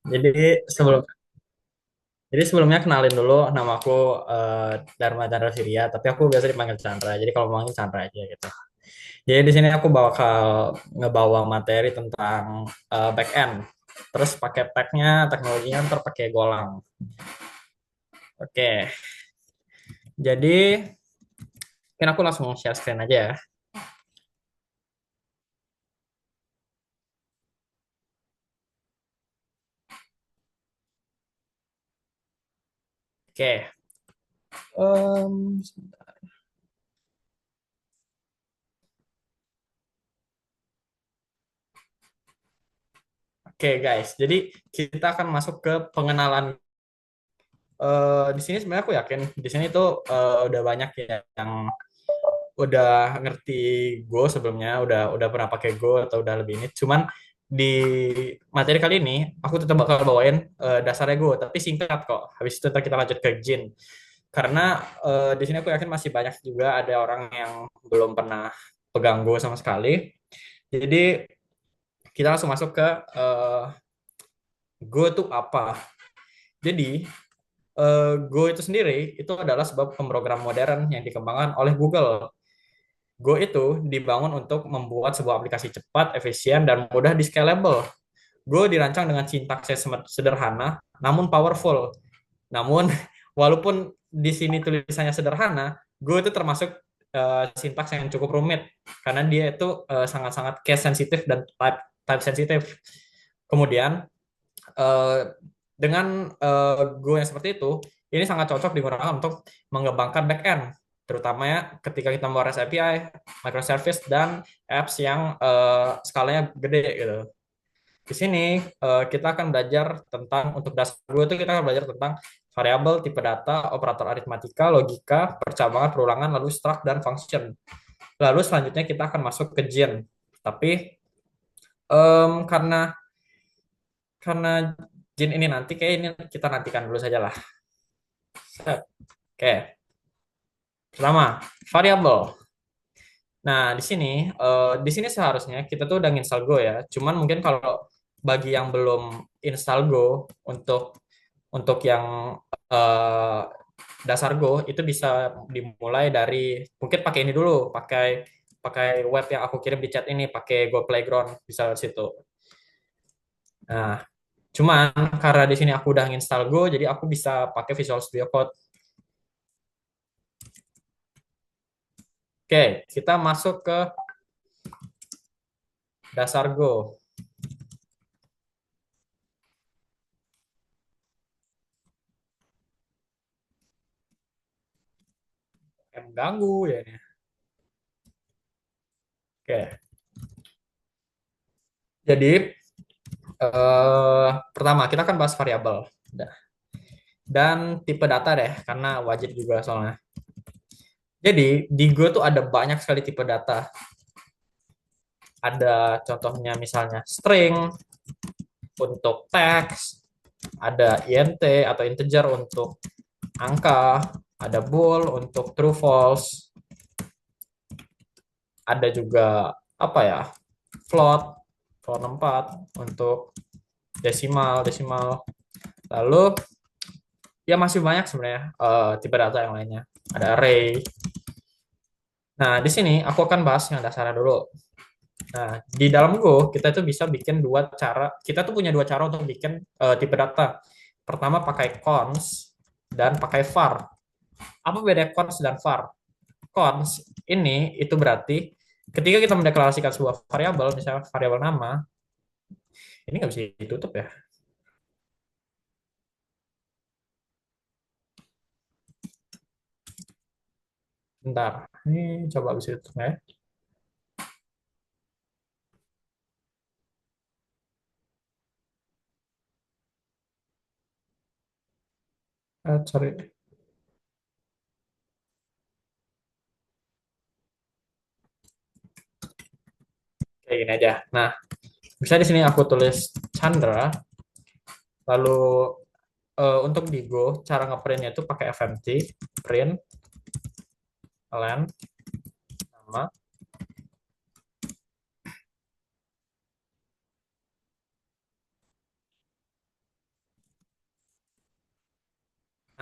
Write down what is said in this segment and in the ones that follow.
Jadi sebelum jadi sebelumnya kenalin dulu nama aku Dharma Chandra Surya, tapi aku biasa dipanggil Chandra. Jadi kalau mau manggil Chandra aja gitu. Jadi di sini aku bakal ngebawa materi tentang back end. Terus pakai tag-nya, teknologinya ntar pakai Golang. Oke. Jadi mungkin aku langsung share screen aja ya. Oke. Sebentar. Oke guys, jadi kita akan masuk ke pengenalan. Di sini sebenarnya aku yakin di sini tuh udah banyak ya yang udah ngerti Go sebelumnya, udah pernah pakai Go atau udah lebih ini. Cuman di materi kali ini aku tetap bakal bawain dasarnya Go, tapi singkat kok. Habis itu ntar kita lanjut ke Jin. Karena di sini aku yakin masih banyak juga ada orang yang belum pernah pegang Go sama sekali. Jadi kita langsung masuk ke eh, Go itu apa. Jadi Go itu sendiri itu adalah sebuah pemrogram modern yang dikembangkan oleh Google. Go itu dibangun untuk membuat sebuah aplikasi cepat, efisien, dan mudah di-scalable. Go dirancang dengan sintaks yang sederhana, namun powerful. Namun, walaupun di sini tulisannya sederhana, Go itu termasuk sintaks yang cukup rumit, karena dia itu sangat-sangat case sensitif dan type sensitif. Kemudian, eh, dengan Go yang seperti itu, ini sangat cocok digunakan untuk mengembangkan backend, terutama ya ketika kita mau REST API, microservice, dan apps yang skalanya gede gitu. Di sini kita akan belajar tentang untuk dasar Go itu kita akan belajar tentang variabel, tipe data, operator aritmatika, logika, percabangan, perulangan, lalu struct dan function. Lalu selanjutnya kita akan masuk ke Gin. Tapi karena karena Jin ini nanti kayak ini kita nantikan dulu saja lah. Set. Oke, pertama variabel. Nah di sini seharusnya kita tuh udah install Go ya. Cuman mungkin kalau bagi yang belum install Go untuk yang eh, dasar Go itu bisa dimulai dari mungkin pakai ini dulu, pakai pakai web yang aku kirim di chat ini, pakai Go Playground bisa di situ. Nah, cuman karena di sini aku udah install Go, jadi aku bisa pakai Visual Studio Code. Oke, kita masuk ke dasar Go. Yang ganggu ya ini. Oke, jadi pertama kita akan bahas variabel dan tipe data deh, karena wajib juga soalnya. Jadi di Go tuh ada banyak sekali tipe data. Ada contohnya misalnya string untuk teks, ada int atau integer untuk angka, ada bool untuk true false, ada juga apa ya float, float 4 untuk desimal, desimal. Lalu ya masih banyak sebenarnya tipe data yang lainnya. Ada array. Nah, di sini aku akan bahas yang dasarnya dulu. Nah, di dalam Go kita tuh bisa bikin dua cara. Kita tuh punya dua cara untuk bikin tipe data. Pertama pakai cons dan pakai var. Apa beda cons dan var? Cons ini itu berarti ketika kita mendeklarasikan sebuah variabel, misalnya variabel nama, ini nggak bisa ditutup ya. Bentar, ini coba bisa ditutup ya. Sorry, kayak gini aja. Nah, bisa di sini aku tulis Chandra, lalu untuk di Go cara ngeprintnya itu pakai fmt print len nama.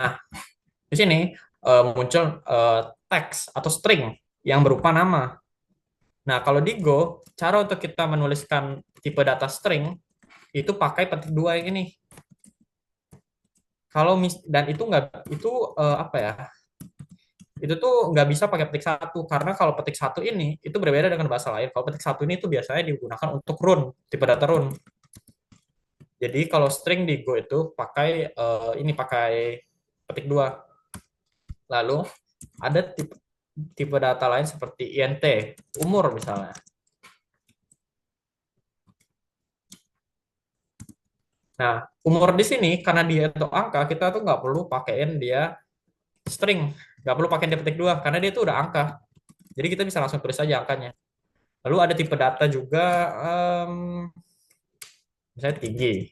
Nah, di sini muncul teks atau string yang berupa nama. Nah, kalau di Go, cara untuk kita menuliskan tipe data string itu pakai petik dua yang ini. Kalau dan itu nggak itu apa ya? Itu tuh nggak bisa pakai petik satu karena kalau petik satu ini itu berbeda dengan bahasa lain. Kalau petik satu ini itu biasanya digunakan untuk run, tipe data run. Jadi kalau string di Go itu pakai ini pakai petik dua. Lalu ada tipe tipe data lain seperti int, umur misalnya. Nah, umur di sini karena dia itu angka, kita tuh nggak perlu pakein dia string, nggak perlu pakai dia petik dua karena dia itu udah angka. Jadi kita bisa langsung tulis aja angkanya. Lalu ada tipe data juga, em, misalnya tinggi,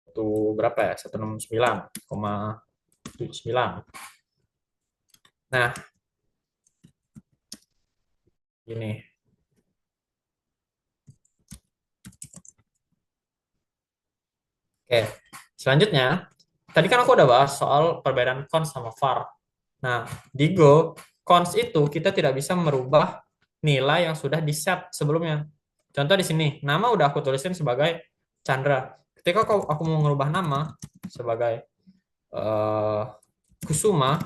itu berapa ya? 169,79. Nah, ini. Oke, selanjutnya, tadi kan aku udah bahas soal perbedaan cons sama var. Nah, di Go, cons itu kita tidak bisa merubah nilai yang sudah di-set sebelumnya. Contoh di sini, nama udah aku tulisin sebagai Chandra. Ketika aku mau merubah nama sebagai eh, Kusuma,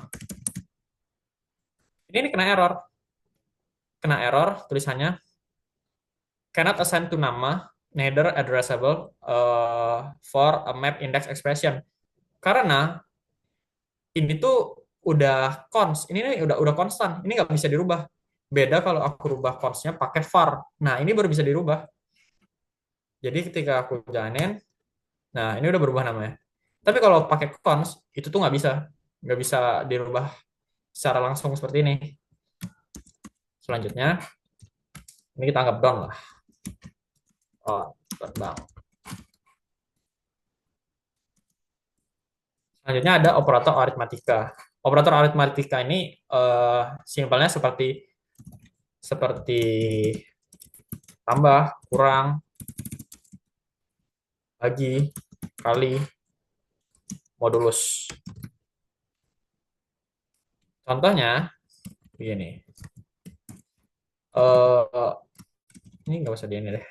ini kena error. Kena error tulisannya cannot assign to nama, neither addressable for a map index expression. Karena ini tuh udah cons, ini nih udah konstan, ini nggak bisa dirubah. Beda kalau aku rubah consnya pakai var. Nah, ini baru bisa dirubah. Jadi ketika aku jalanin, nah ini udah berubah namanya. Tapi kalau pakai cons, itu tuh nggak bisa dirubah secara langsung seperti ini. Selanjutnya, ini kita anggap down lah. Oh, terbang. Selanjutnya ada operator aritmatika. Operator aritmatika ini simpelnya seperti seperti tambah, kurang, bagi, kali, modulus. Contohnya begini. Eh ini nggak usah di ini deh.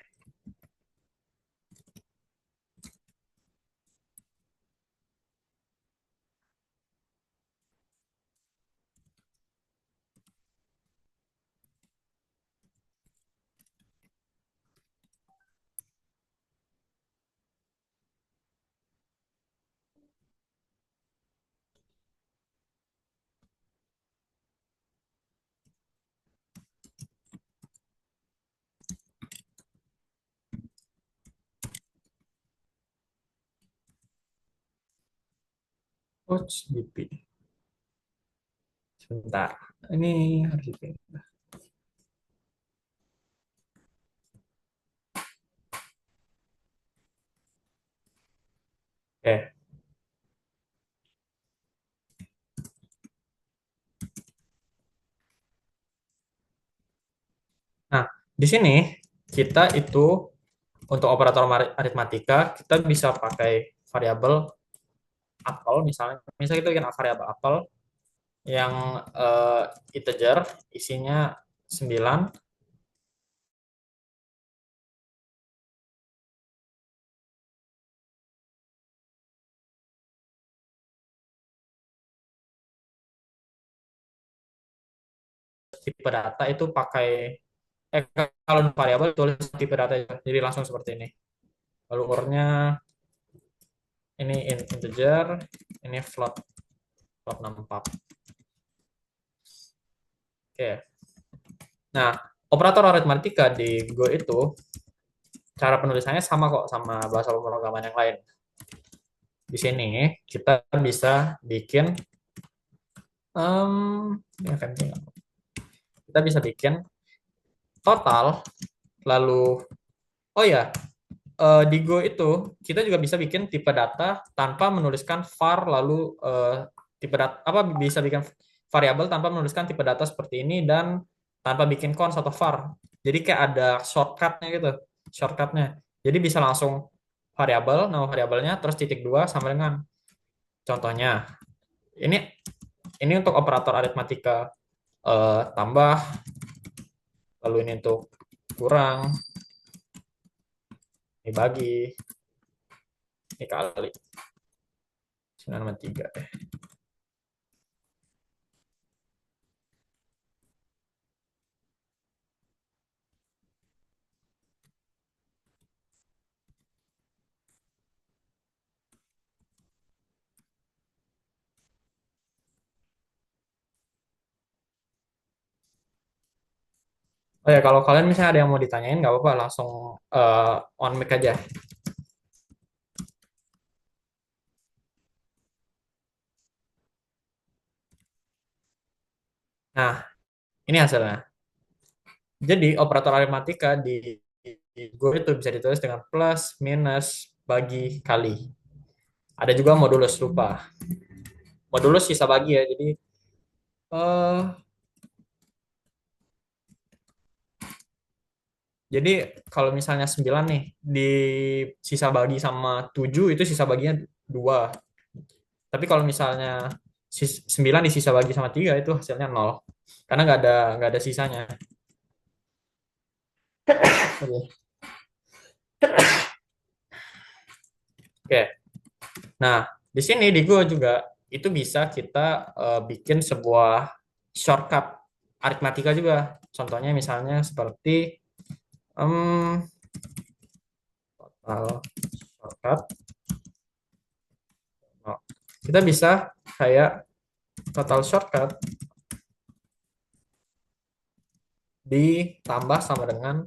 Coach GP. Sebentar. Ini harus dipindah. Oke. Nah, di sini kita itu untuk operator aritmatika kita bisa pakai variabel apel misalnya. Misalnya kita bikin variabel apel yang integer isinya 9. Tipe data itu pakai kalau variabel tulis tipe data jadi langsung seperti ini. Lalu umurnya ini integer, ini float float 64. Oke. Nah, operator aritmatika di Go itu cara penulisannya sama kok sama bahasa pemrograman yang lain. Di sini kita bisa bikin ini fancy nggak? Kita bisa bikin total lalu oh ya di Go itu kita juga bisa bikin tipe data tanpa menuliskan var lalu tipe data apa bisa bikin variabel tanpa menuliskan tipe data seperti ini dan tanpa bikin cons atau var. Jadi kayak ada shortcutnya gitu, shortcutnya. Jadi bisa langsung variabel, nama variabelnya, terus titik dua sama dengan contohnya. Ini ini untuk operator aritmatika, tambah, lalu ini untuk kurang, ini bagi, ini kali 9,3. Oh ya, kalau kalian misalnya ada yang mau ditanyain, nggak apa-apa, langsung on mic aja. Nah, ini hasilnya. Jadi operator aritmatika di Go itu bisa ditulis dengan plus, minus, bagi, kali. Ada juga modulus, lupa. Modulus sisa bagi ya. Eh jadi kalau misalnya 9 nih, di sisa bagi sama 7 itu sisa baginya 2. Tapi kalau misalnya 9 di sisa bagi sama 3 itu hasilnya 0. Karena nggak ada sisanya. Oke. Oke. Nah, di sini di Go juga itu bisa kita bikin sebuah shortcut aritmatika juga. Contohnya misalnya seperti em, total shortcut. Oh, kita bisa kayak total shortcut ditambah sama dengan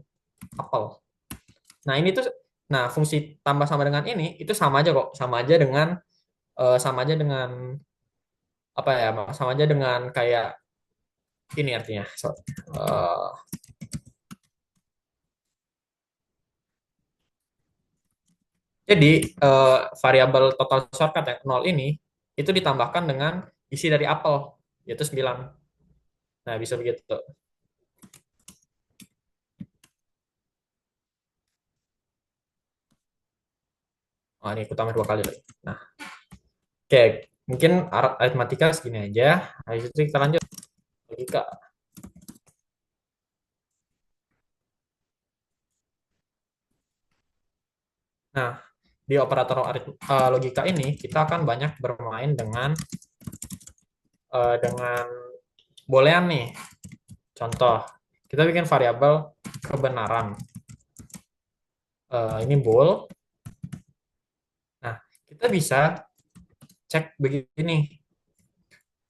apel. Nah, ini tuh fungsi tambah sama dengan ini itu sama aja kok, sama aja dengan apa ya? Sama aja dengan kayak ini artinya. Eh, jadi variabel total shortcut yang 0 ini itu ditambahkan dengan isi dari apel yaitu 9. Nah, bisa begitu. Oh, ini aku tambah 2 kali lagi. Nah, oke, mungkin aritmatika segini aja. Habis itu kita lanjut logika. Nah, di operator logika ini kita akan banyak bermain dengan boolean nih. Contoh, kita bikin variabel kebenaran. Ini bool. Nah, kita bisa cek begini.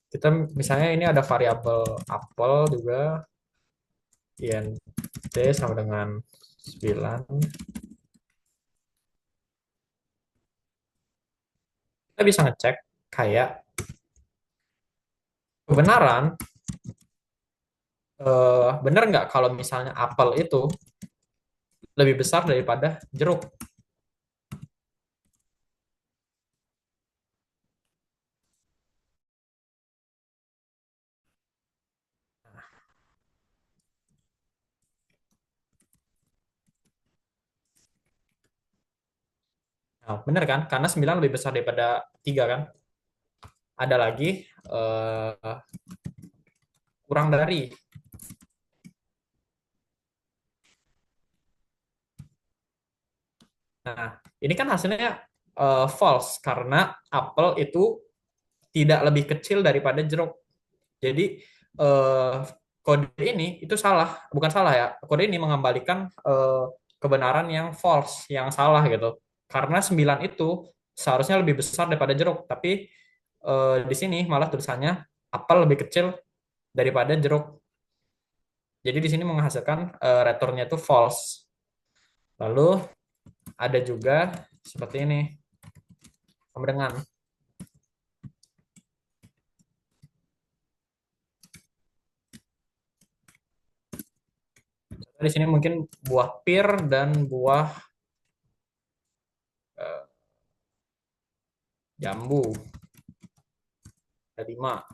Kita misalnya ini ada variabel apel juga, int sama dengan 9. Kita bisa ngecek kayak kebenaran, bener nggak kalau misalnya apel itu lebih besar daripada jeruk. Nah, bener kan? Karena 9 lebih besar daripada 3 kan? Ada lagi kurang dari. Nah, ini kan hasilnya false karena apel itu tidak lebih kecil daripada jeruk. Jadi eh, kode ini itu salah, bukan salah ya. Kode ini mengembalikan kebenaran yang false, yang salah gitu. Karena 9 itu seharusnya lebih besar daripada jeruk, tapi di sini malah tulisannya apel lebih kecil daripada jeruk. Jadi di sini menghasilkan returnnya itu false. Lalu ada juga seperti ini, sama dengan. Di sini mungkin buah pir dan buah eh, jambu. Ada 5.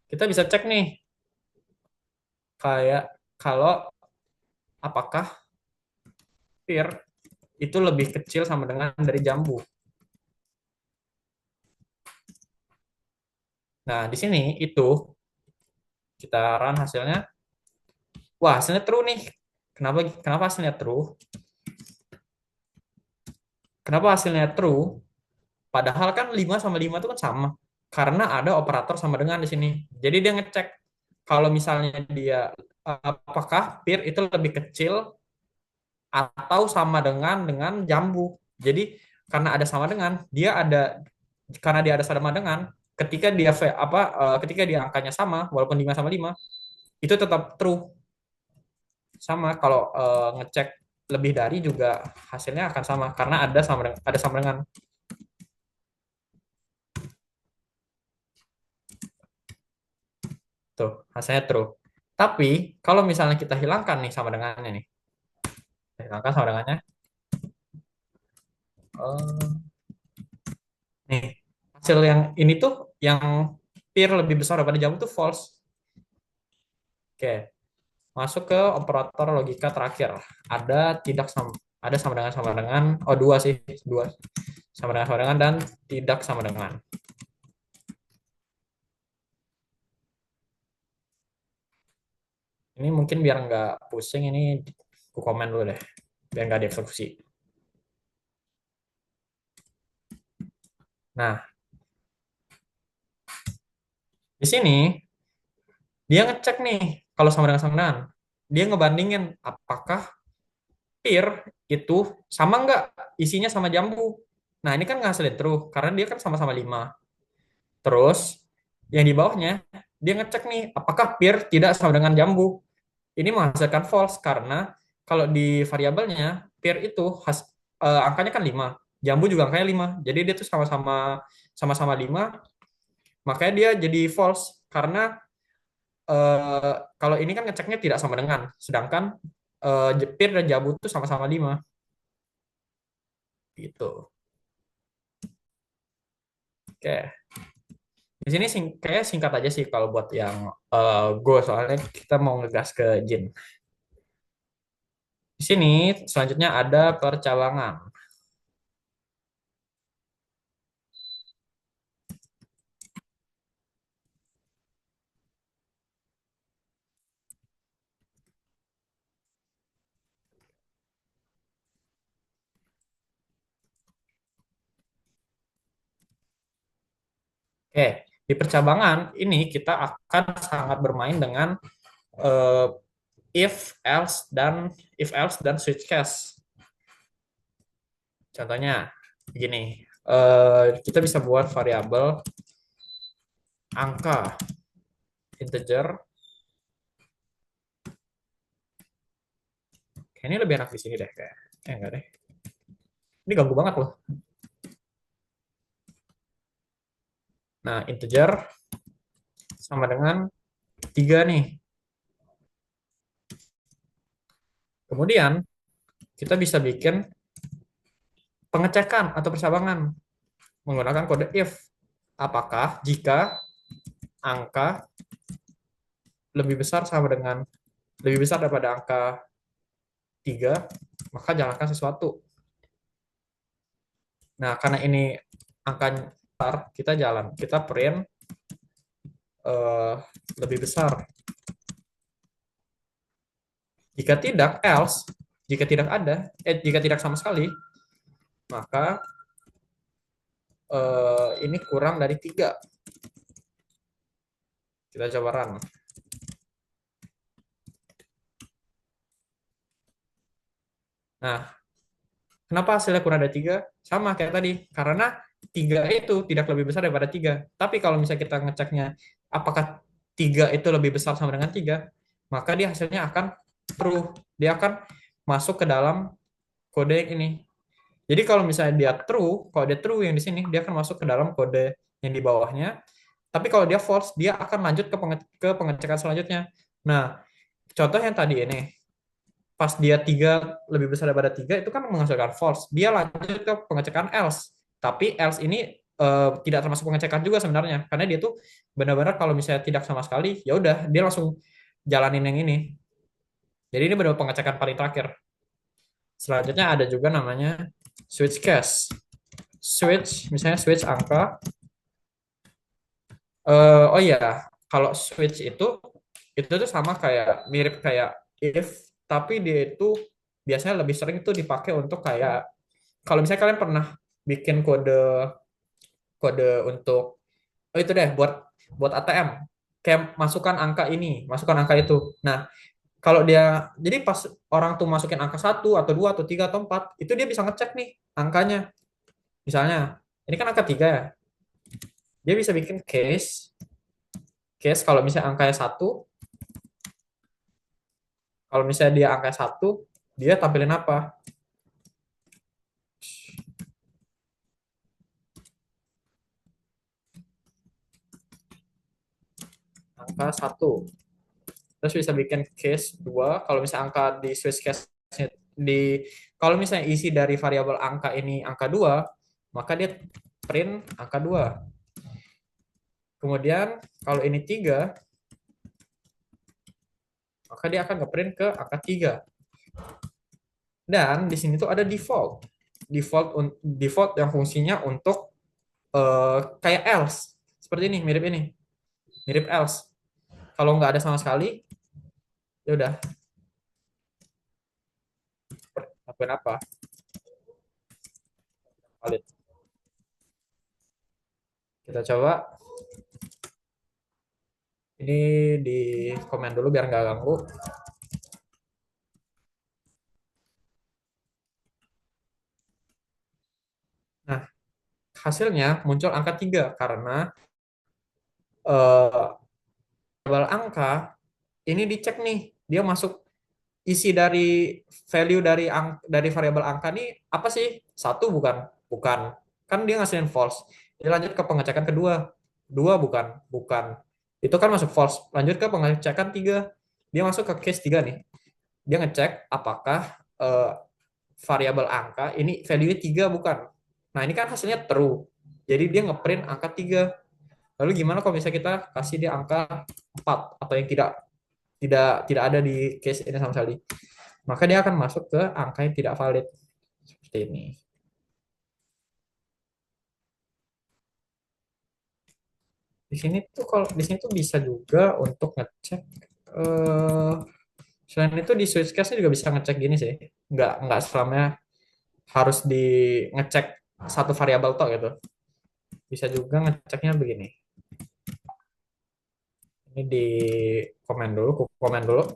Kita bisa cek nih, kayak kalau apakah pir itu lebih kecil sama dengan dari jambu. Nah, di sini itu kita run hasilnya. Wah, hasilnya true nih. Kenapa kenapa hasilnya true? Kenapa hasilnya true? Padahal kan 5 sama 5 itu kan sama. Karena ada operator sama dengan di sini. Jadi dia ngecek kalau misalnya dia apakah pir itu lebih kecil atau sama dengan jambu. Jadi karena ada sama dengan, dia ada karena dia ada sama dengan, ketika dia ketika dia angkanya sama walaupun 5 sama 5 itu tetap true. Sama kalau ngecek lebih dari juga hasilnya akan sama karena ada sama dengan. Tuh, hasilnya true. Tapi kalau misalnya kita hilangkan nih sama dengannya nih. Kita hilangkan sama dengannya. Nih, hasil yang ini tuh yang pir lebih besar daripada jambu tuh false. Oke, masuk ke operator logika terakhir. Ada tidak sama ada sama dengan oh dua sih, dua. Sama dengan dan tidak sama dengan. Ini mungkin biar nggak pusing ini aku komen dulu deh, biar nggak dieksekusi. Nah, di sini dia ngecek nih kalau sama dengan. Dia ngebandingin apakah pir itu sama nggak isinya sama jambu. Nah, ini kan ngasilin true karena dia kan sama-sama 5. Terus yang di bawahnya dia ngecek nih apakah pir tidak sama dengan jambu. Ini menghasilkan false karena kalau di variabelnya pir itu angkanya kan 5, jambu juga angkanya 5. Jadi dia tuh sama-sama 5, makanya dia jadi false karena kalau ini kan ngeceknya tidak sama dengan, sedangkan pir dan jambu tuh sama-sama 5 gitu. Oke. Di sini kayak singkat aja sih kalau buat yang Go soalnya kita mau ngegas ke Jin. Di sini selanjutnya ada percabangan. Oke, di percabangan ini kita akan sangat bermain dengan eh, if else dan switch case. Contohnya gini, kita bisa buat variabel angka integer. Kayaknya lebih enak di sini deh kayak. Enggak deh. Ini ganggu banget loh. Nah, integer sama dengan 3 nih. Kemudian kita bisa bikin pengecekan atau percabangan menggunakan kode if. Apakah jika angka lebih besar sama dengan lebih besar daripada angka 3, maka jalankan sesuatu. Nah, karena ini angka besar, kita print uh, lebih besar. Jika tidak, else, jika tidak sama sekali, maka ini kurang dari 3. Kita coba run. Nah, kenapa hasilnya kurang dari 3? Sama kayak tadi, karena 3 itu tidak lebih besar daripada 3. Tapi kalau misalnya kita ngeceknya apakah 3 itu lebih besar sama dengan 3, maka dia hasilnya akan true. Dia akan masuk ke dalam kode yang ini. Jadi kalau misalnya dia true, kalau dia true yang di sini, dia akan masuk ke dalam kode yang di bawahnya. Tapi kalau dia false, dia akan lanjut ke pengecekan selanjutnya. Nah, contoh yang tadi ini, pas dia 3 lebih besar daripada 3 itu kan menghasilkan false. Dia lanjut ke pengecekan else. Tapi else ini tidak termasuk pengecekan juga sebenarnya karena dia tuh benar-benar kalau misalnya tidak sama sekali ya udah dia langsung jalanin yang ini. Jadi ini benar pengecekan paling terakhir. Selanjutnya ada juga namanya switch case. Switch, misalnya switch angka. Oh iya, kalau switch itu tuh sama kayak mirip kayak if, tapi dia itu biasanya lebih sering tuh dipakai untuk kayak kalau misalnya kalian pernah bikin kode kode untuk oh itu deh buat ATM kayak masukkan angka ini, masukkan angka itu. Nah, kalau dia jadi pas orang tuh masukin angka satu atau dua atau tiga atau empat, itu dia bisa ngecek nih angkanya. Misalnya ini kan angka tiga ya, dia bisa bikin case kalau misalnya angkanya satu, kalau misalnya dia angka satu, dia tampilin apa? Angka satu. Terus bisa bikin case dua. Kalau misalnya angka di switch case di kalau misalnya isi dari variabel angka ini angka dua, maka dia print angka dua. Kemudian kalau ini tiga, maka dia akan ngeprint ke angka tiga. Dan di sini tuh ada default yang fungsinya untuk kayak else. Seperti ini, mirip else. Kalau nggak ada sama sekali, ya udah lakuin apa? Valid. Kita coba ini di komen dulu biar nggak ganggu. Nah, hasilnya muncul angka 3 karena eh, variabel angka ini dicek nih, dia masuk isi dari value dari variabel angka nih apa sih? Satu bukan? Bukan. Kan dia ngasilin false. Dia lanjut ke pengecekan kedua. Dua bukan? Bukan. Itu kan masuk false. Lanjut ke pengecekan tiga. Dia masuk ke case tiga nih. Dia ngecek apakah eh, variabel angka ini value-nya 3 bukan. Nah, ini kan hasilnya true. Jadi dia ngeprint angka 3. Lalu gimana kalau misalnya kita kasih dia angka 4 atau yang tidak ada di case ini sama sekali. Maka dia akan masuk ke angka yang tidak valid. Seperti ini. Di sini tuh bisa juga untuk ngecek eh selain itu di switch case juga bisa ngecek gini sih. Nggak selamanya harus di ngecek satu variabel toh gitu. Bisa juga ngeceknya begini. Ini di komen dulu.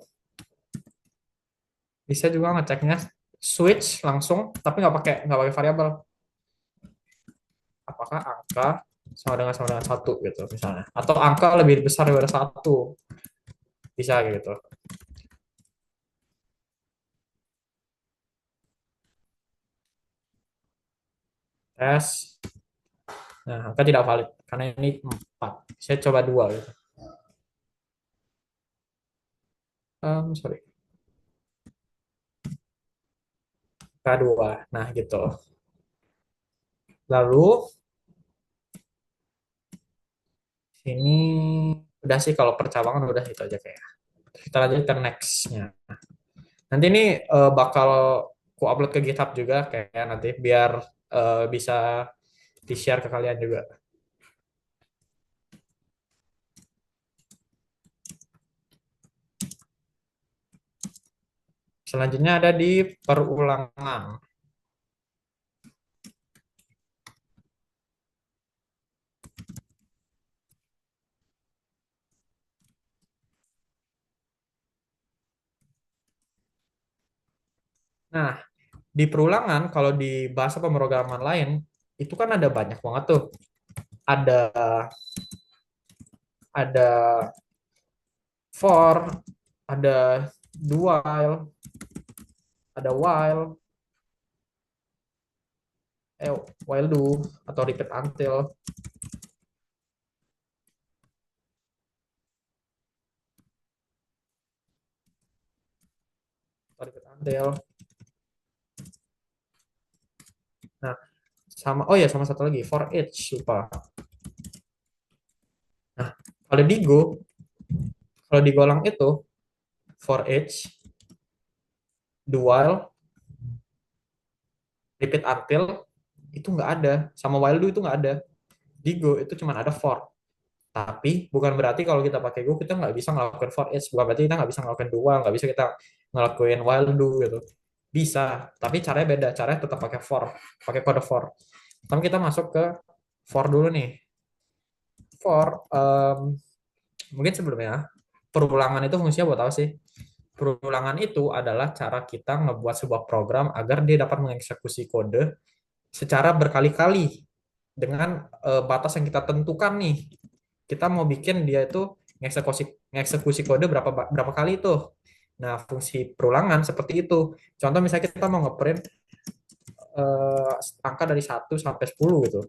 Bisa juga ngeceknya switch langsung, tapi nggak pakai variabel. Apakah angka sama dengan satu gitu misalnya, atau angka lebih besar daripada satu, bisa gitu. Tes, nah angka tidak valid karena ini 4. Saya coba dua gitu. Sorry, angka dua. Nah gitu. Lalu ini udah sih kalau percabangan udah itu aja kayak. Kita lanjut ke nextnya. Nanti ini bakal ku upload ke GitHub juga kayak nanti biar bisa di-share ke kalian juga. Selanjutnya ada di perulangan. Nah, di perulangan kalau di bahasa pemrograman lain itu kan ada banyak banget tuh. Ada for, ada do while, ada eh, while do atau repeat until, atau repeat until. Nah, sama satu lagi for each lupa. Nah, kalau di Go, kalau di Golang itu for each, do while, repeat until itu nggak ada, sama while do itu nggak ada. Di Go itu cuma ada for. Tapi bukan berarti kalau kita pakai Go kita nggak bisa ngelakuin for each. Bukan berarti kita nggak bisa ngelakuin dua, nggak bisa kita ngelakuin while do gitu. Bisa, tapi caranya beda. Caranya tetap pakai for, pakai kode for. Tapi kita masuk ke for dulu nih. For, mungkin sebelumnya, perulangan itu fungsinya buat apa sih? Perulangan itu adalah cara kita ngebuat sebuah program agar dia dapat mengeksekusi kode secara berkali-kali dengan batas yang kita tentukan nih. Kita mau bikin dia itu ngeksekusi kode berapa berapa kali itu. Nah, fungsi perulangan seperti itu. Contoh misalnya kita mau ngeprint angka dari 1 sampai 10 gitu.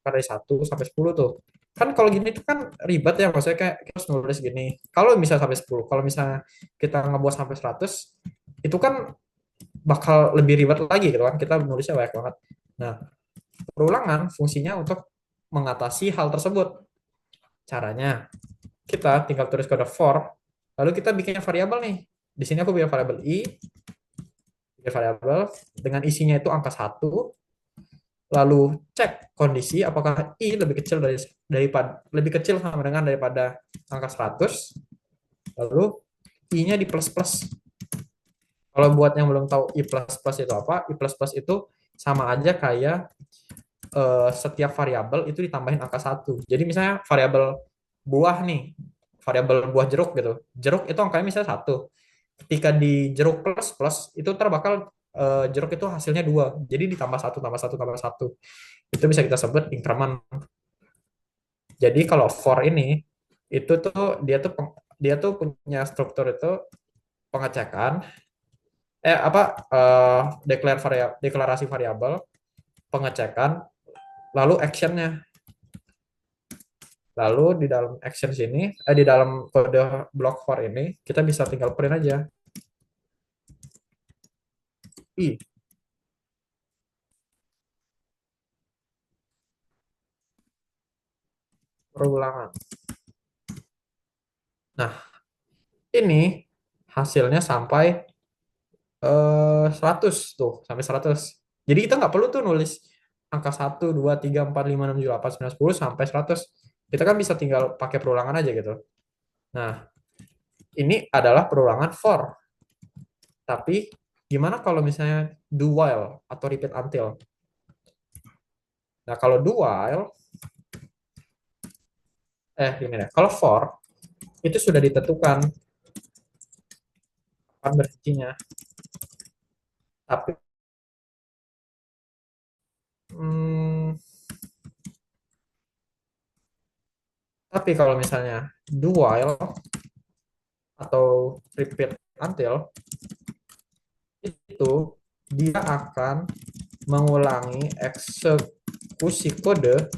Angka dari 1 sampai 10 tuh. Kan kalau gini tuh kan ribet ya, maksudnya kayak kita harus nulis gini. Kalau misalnya sampai 10, kalau misalnya kita ngebuat sampai 100, itu kan bakal lebih ribet lagi gitu kan. Kita nulisnya banyak banget. Nah, perulangan fungsinya untuk mengatasi hal tersebut. Caranya, kita tinggal tulis kode for, lalu kita bikinnya variabel nih. Di sini aku bikin variabel i, bikin variabel dengan isinya itu angka 1, lalu cek kondisi apakah i lebih kecil daripada lebih kecil sama dengan daripada angka 100, lalu i-nya di plus plus. Kalau buat yang belum tahu i plus plus itu apa, i plus plus itu sama aja kayak setiap variabel itu ditambahin angka 1. Jadi misalnya variabel buah nih, variabel buah jeruk gitu. Jeruk itu angkanya misalnya 1. Ketika di jeruk plus plus itu ntar bakal jeruk itu hasilnya 2. Jadi ditambah 1 tambah 1 tambah 1. Itu bisa kita sebut increment. Jadi kalau for ini itu tuh dia tuh punya struktur itu pengecekan apa deklarasi variabel, pengecekan, lalu actionnya. Lalu di dalam action sini, di dalam kode block for ini, kita bisa tinggal print aja. I, perulangan. Nah, ini hasilnya sampai 100 tuh, sampai 100. Jadi kita nggak perlu tuh nulis angka 1, 2, 3, 4, 5, 6, 7, 8, 9, 10 sampai 100. Kita kan bisa tinggal pakai perulangan aja gitu. Nah, ini adalah perulangan for. Tapi gimana kalau misalnya do while atau repeat until? Nah, kalau do while, gini deh. Kalau for, itu sudah ditentukan kapan berhentinya. Tapi hmm, tapi kalau misalnya do while atau repeat until itu dia akan mengulangi eksekusi kode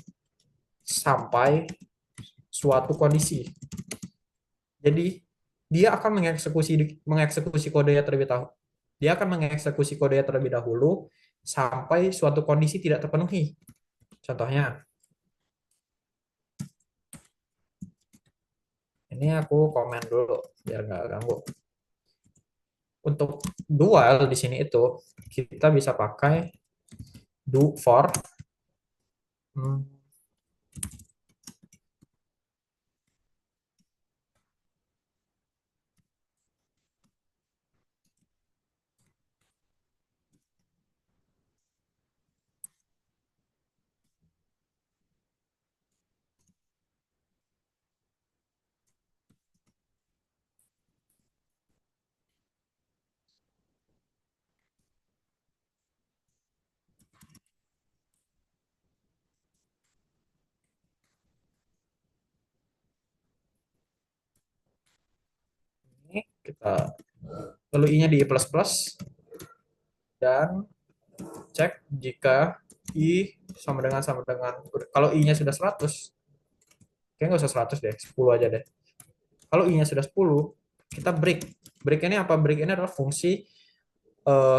sampai suatu kondisi. Jadi dia akan mengeksekusi kodenya terlebih dahulu. Dia akan mengeksekusi kodenya terlebih dahulu sampai suatu kondisi tidak terpenuhi. Contohnya, ini aku komen dulu biar nggak ganggu. Untuk dual di sini itu kita bisa pakai do for hmm, ini kita lalu i-nya di plus plus dan cek jika i sama dengan kalau i-nya sudah 100, kayaknya nggak usah 100 deh, 10 aja deh. Kalau i-nya sudah 10, kita break. Break ini apa? Break ini adalah fungsi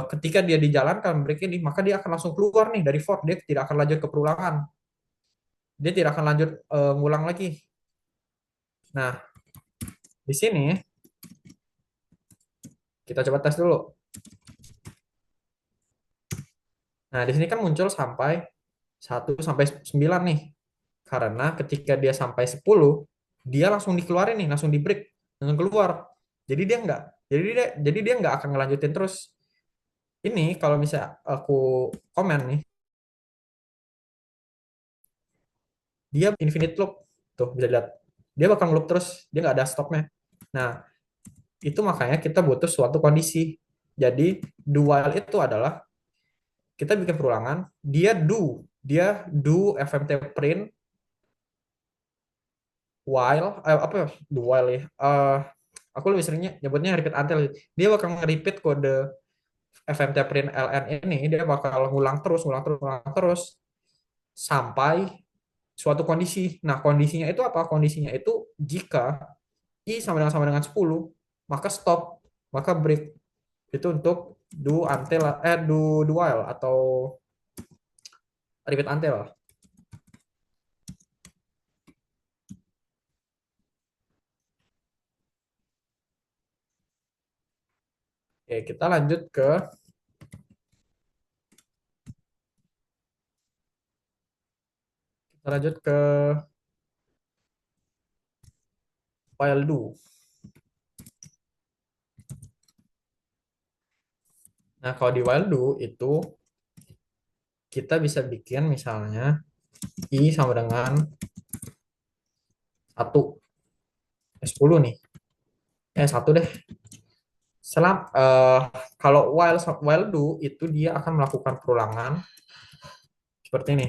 ketika dia dijalankan break ini, maka dia akan langsung keluar nih dari for. Dia tidak akan lanjut ke perulangan. Dia tidak akan lanjut ngulang lagi. Nah, di sini kita coba tes dulu. Nah, di sini kan muncul sampai 1 sampai 9 nih. Karena ketika dia sampai 10, dia langsung dikeluarin nih, langsung di break, langsung keluar. Jadi dia nggak, jadi dia nggak akan ngelanjutin terus. Ini kalau misalnya aku komen nih, dia infinite loop. Tuh, bisa lihat. Dia bakal loop terus, dia nggak ada stopnya. Nah, itu makanya kita butuh suatu kondisi. Jadi, do while itu adalah kita bikin perulangan, dia do fmt print while apa ya, do while ya. Aku lebih seringnya nyebutnya repeat until. Dia bakal nge-repeat kode fmt print ln ini, dia bakal ngulang terus sampai suatu kondisi. Nah, kondisinya itu apa? Kondisinya itu jika i sama dengan 10, maka stop, maka break. Itu untuk do while atau repeat until. Oke, kita lanjut ke while do. Nah, kalau di while do itu kita bisa bikin misalnya i sama dengan 1, 10 nih. 1 deh. Selam, kalau while do itu dia akan melakukan perulangan seperti ini.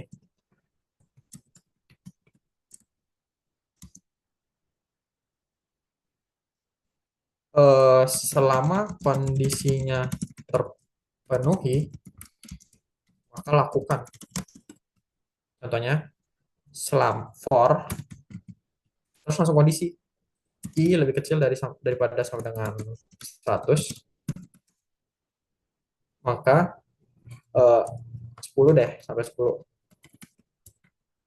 Selama kondisinya terpenuhi, maka lakukan. Contohnya, for terus langsung kondisi i lebih kecil daripada sama dengan 100, maka eh, 10 deh, sampai 10.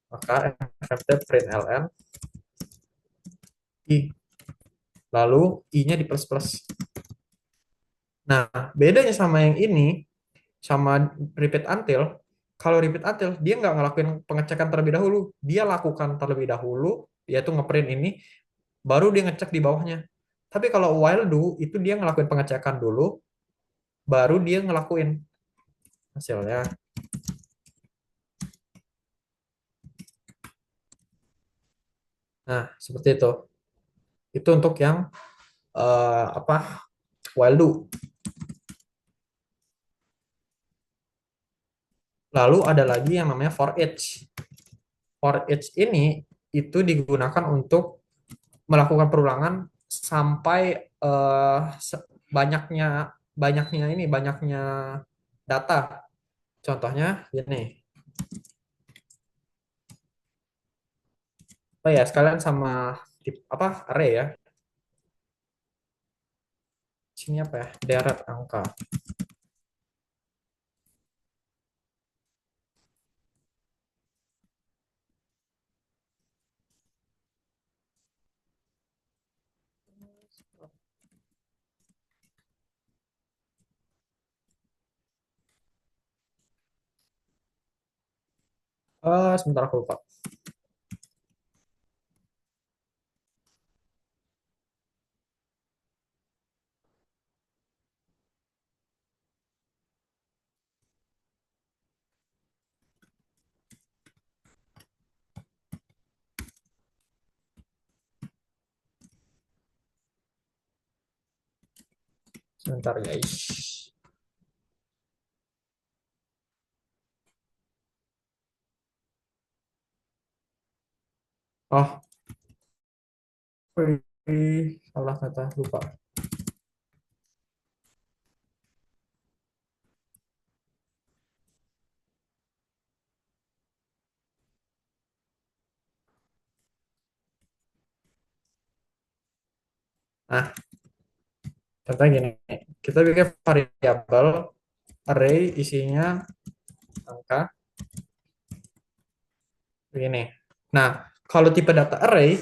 Maka FFT print ln i, lalu i-nya di plus plus. Nah, bedanya sama yang ini, sama repeat until, kalau repeat until dia nggak ngelakuin pengecekan terlebih dahulu, dia lakukan terlebih dahulu, yaitu ngeprint ini, baru dia ngecek di bawahnya. Tapi kalau while do itu dia ngelakuin pengecekan dulu, baru dia ngelakuin hasilnya. Nah, seperti itu. Itu untuk yang apa, while do. Lalu ada lagi yang namanya for each. For each ini itu digunakan untuk melakukan perulangan sampai banyaknya banyaknya data. Contohnya gini. Oh ya, sekalian sama tip apa, array ya. Sini apa ya? Deret angka. Sebentar aku lupa. Sebentar guys. Oh, salah kata, lupa. Nah, contohnya gini. Kita bikin variabel array isinya angka begini. Nah, kalau tipe data array,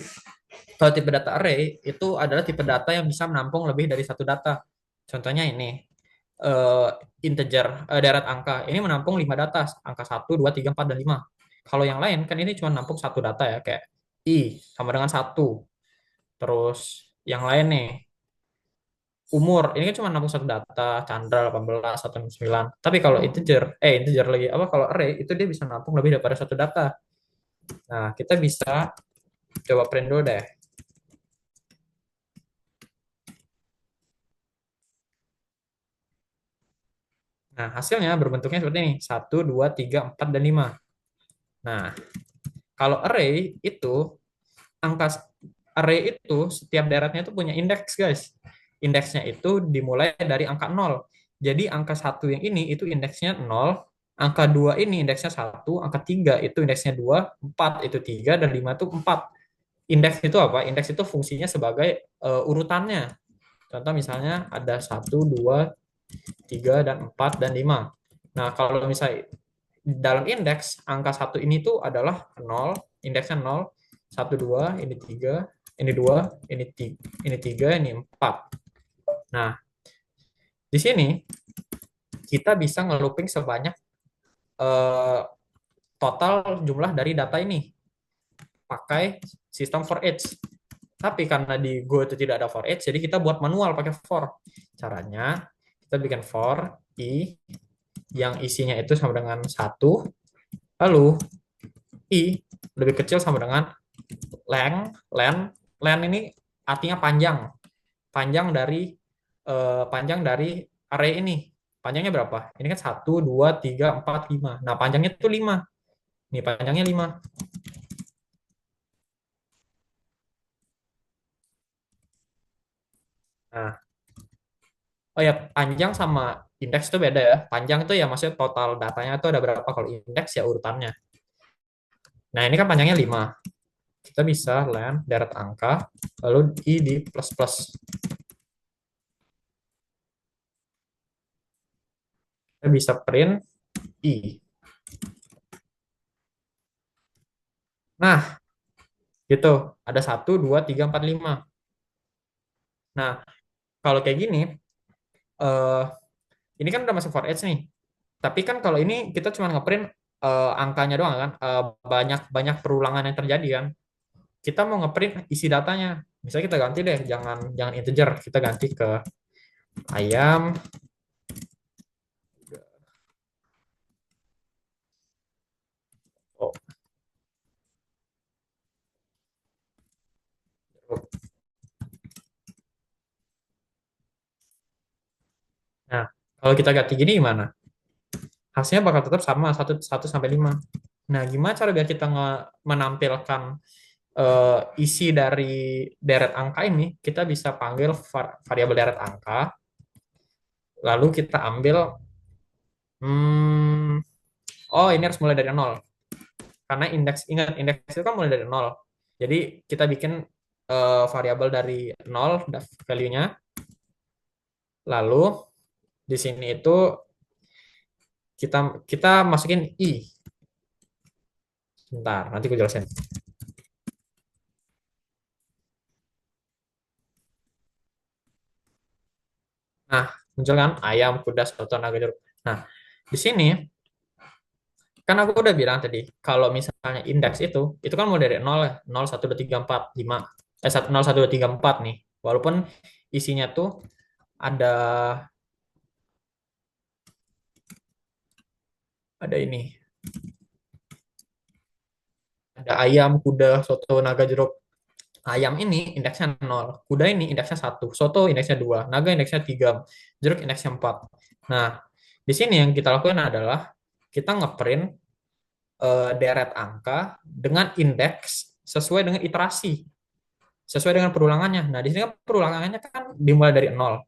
itu adalah tipe data yang bisa menampung lebih dari satu data. Contohnya ini. eh, integer, deret angka. Ini menampung 5 data, angka 1, 2, 3, 4, dan 5. Kalau yang lain kan ini cuma nampung satu data ya, kayak I sama dengan satu. Terus yang lain nih, umur, ini kan cuma nampung satu data, Chandra 18 atau 9. Tapi kalau integer lagi, apa kalau array itu dia bisa nampung lebih daripada satu data. Nah, kita bisa coba print dulu deh. Nah, hasilnya berbentuknya seperti ini, 1, 2, 3, 4, dan 5. Nah, kalau angka array itu setiap deretnya itu punya indeks, guys. Indeksnya itu dimulai dari angka 0. Jadi angka satu yang ini itu indeksnya 0, angka 2 ini indeksnya 1, angka 3 itu indeksnya 2, 4 itu 3, dan 5 itu 4. Indeks itu apa? Indeks itu fungsinya sebagai urutannya. Contoh misalnya ada 1, 2, 3, dan 4, dan 5. Nah, kalau misalnya dalam indeks angka satu ini tuh adalah 0, indeksnya 0, 1, 2, ini 3, ini 2, ini 3, ini 4. Nah, di sini kita bisa ngelooping sebanyak eh, total jumlah dari data ini pakai sistem for each. Tapi karena di Go itu tidak ada for each, jadi kita buat manual pakai for. Caranya kita bikin for i yang isinya itu sama dengan 1, lalu i lebih kecil sama dengan len ini artinya panjang. Panjang dari array ini. Panjangnya berapa? Ini kan 1, 2, 3, 4, 5. Nah, panjangnya itu 5. Nih, panjangnya 5. Nah, oh ya, panjang sama indeks itu beda ya. Panjang itu ya maksudnya total datanya itu ada berapa. Kalau indeks ya urutannya. Nah, ini kan panjangnya 5. Kita bisa len deret angka, lalu i di plus plus. Kita bisa print i. Nah, gitu. Ada 1, 2, 3, 4, 5. Nah, kalau kayak gini, eh, ini kan udah masuk for each nih. Tapi kan kalau ini kita cuma ngeprint angkanya doang kan, banyak banyak perulangan yang terjadi kan. Kita mau ngeprint isi datanya. Misalnya kita ganti deh, jangan jangan integer, kita ganti ke ayam. Oh, nah, kalau kita ganti gini gimana? Hasilnya bakal tetap sama 1 sampai 5. Nah, gimana cara biar kita menampilkan isi dari deret angka ini? Kita bisa panggil variabel deret angka, lalu kita ambil, hmm, oh ini harus mulai dari nol. Karena ingat indeks itu kan mulai dari nol. Jadi kita bikin variabel dari nol, value-nya. Lalu di sini itu kita kita masukin i. Bentar, nanti gue jelasin. Nah, muncul kan ayam, kuda, soto, naga, jeruk. Nah, di sini kan aku udah bilang tadi, kalau misalnya indeks itu kan mulai dari 0 ya, 0, 1, 2, 3, 4, 5. 0, 1, 2, 3, 4 nih. Walaupun isinya tuh ada ini. Ada ayam, kuda, soto, naga, jeruk. Ayam ini indeksnya 0, kuda ini indeksnya 1, soto indeksnya 2, naga indeksnya 3, jeruk indeksnya 4. Nah, di sini yang kita lakukan adalah kita ngeprint deret angka dengan indeks sesuai dengan iterasi, sesuai dengan perulangannya. Nah, di sini kan perulangannya kan dimulai dari 0.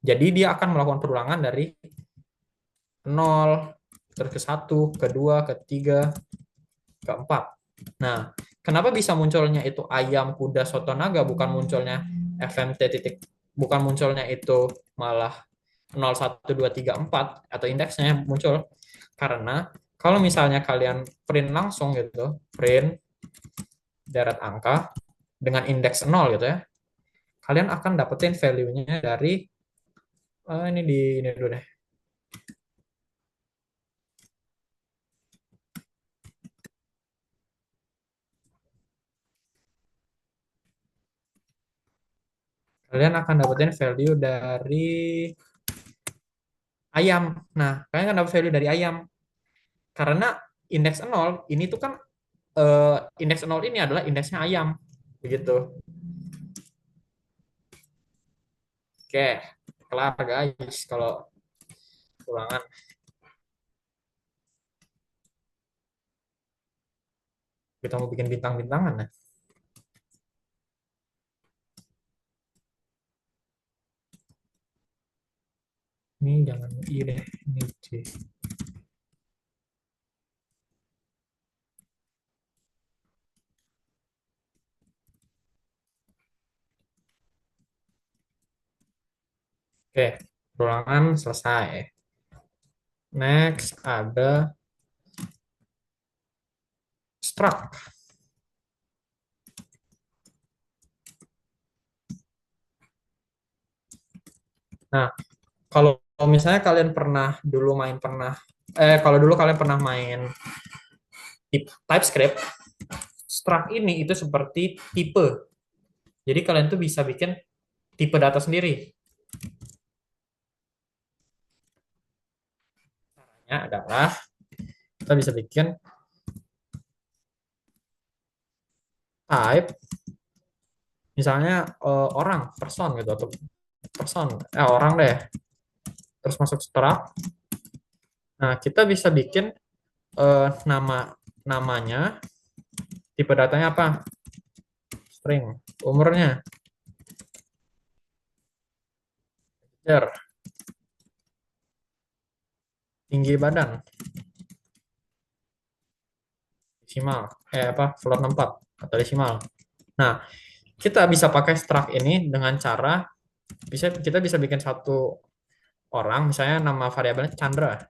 Jadi dia akan melakukan perulangan dari 0, terus ke 1, ke 2, ke 3, ke 4. Nah, kenapa bisa munculnya itu ayam, kuda, soto, naga, bukan munculnya FMT titik, bukan munculnya itu malah 0, 1, 2, 3, 4 atau indeksnya muncul? Karena kalau misalnya kalian print langsung gitu, print deret angka dengan indeks 0 gitu ya, kalian akan dapetin value-nya dari ini dulu deh. Kalian akan dapetin value dari ayam. Nah, kalian akan dapat value dari ayam. Karena indeks nol ini tuh kan indeks nol ini adalah indeksnya ayam. Begitu. Oke, kelar guys kalau ulangan. Kita mau bikin bintang-bintangan ya. Ini jangan I deh, ini C. Oke, ulangan selesai. Next ada struct. Nah, kalau misalnya kalian kalau dulu kalian pernah main TypeScript, struct ini itu seperti tipe. Jadi kalian tuh bisa bikin tipe data sendiri. Caranya adalah kita bisa bikin type, misalnya orang, person gitu atau person, orang deh. Terus masuk struct. Nah, kita bisa bikin namanya, tipe datanya apa? String. Umurnya, integer. Tinggi badan, desimal. Float 64 atau desimal. Nah, kita bisa pakai struct ini dengan cara kita bisa bikin satu orang, misalnya nama variabelnya Chandra.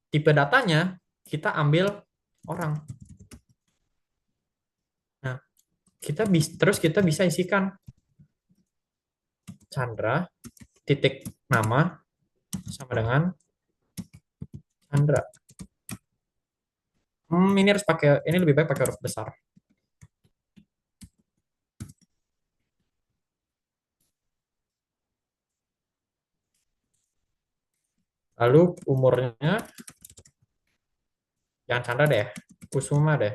Tipe datanya kita ambil orang. Nah, terus kita bisa isikan Chandra titik nama sama dengan Chandra. Ini harus ini lebih baik pakai huruf besar. Lalu umurnya jangan Chandra deh, Kusuma deh.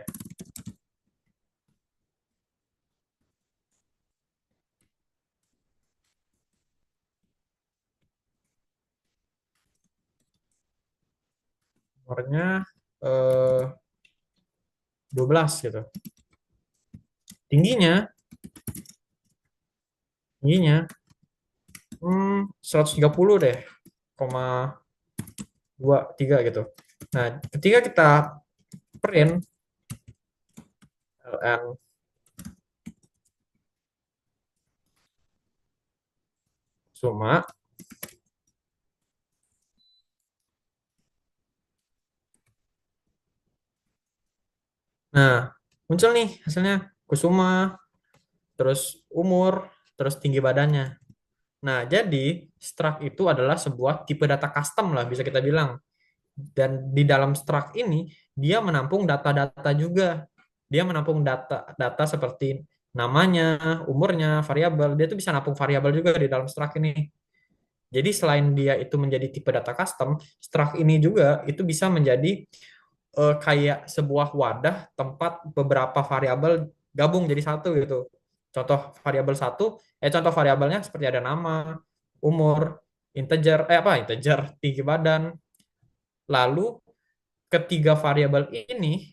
Umurnya eh, 12 gitu. Tingginya, tingginya 130 deh, 0,23 gitu. Nah, ketika kita print ln Suma, nah muncul nih hasilnya Kusuma, terus umur, terus tinggi badannya. Nah, jadi struct itu adalah sebuah tipe data custom lah bisa kita bilang. Dan di dalam struct ini dia menampung data-data juga. Dia menampung data seperti namanya, umurnya, variabel. Dia tuh bisa nampung variabel juga di dalam struct ini. Jadi selain dia itu menjadi tipe data custom, struct ini juga itu bisa menjadi kayak sebuah wadah tempat beberapa variabel gabung jadi satu gitu. Contoh variabel satu, contoh variabelnya seperti ada nama, umur, integer, tinggi badan. Lalu ketiga variabel ini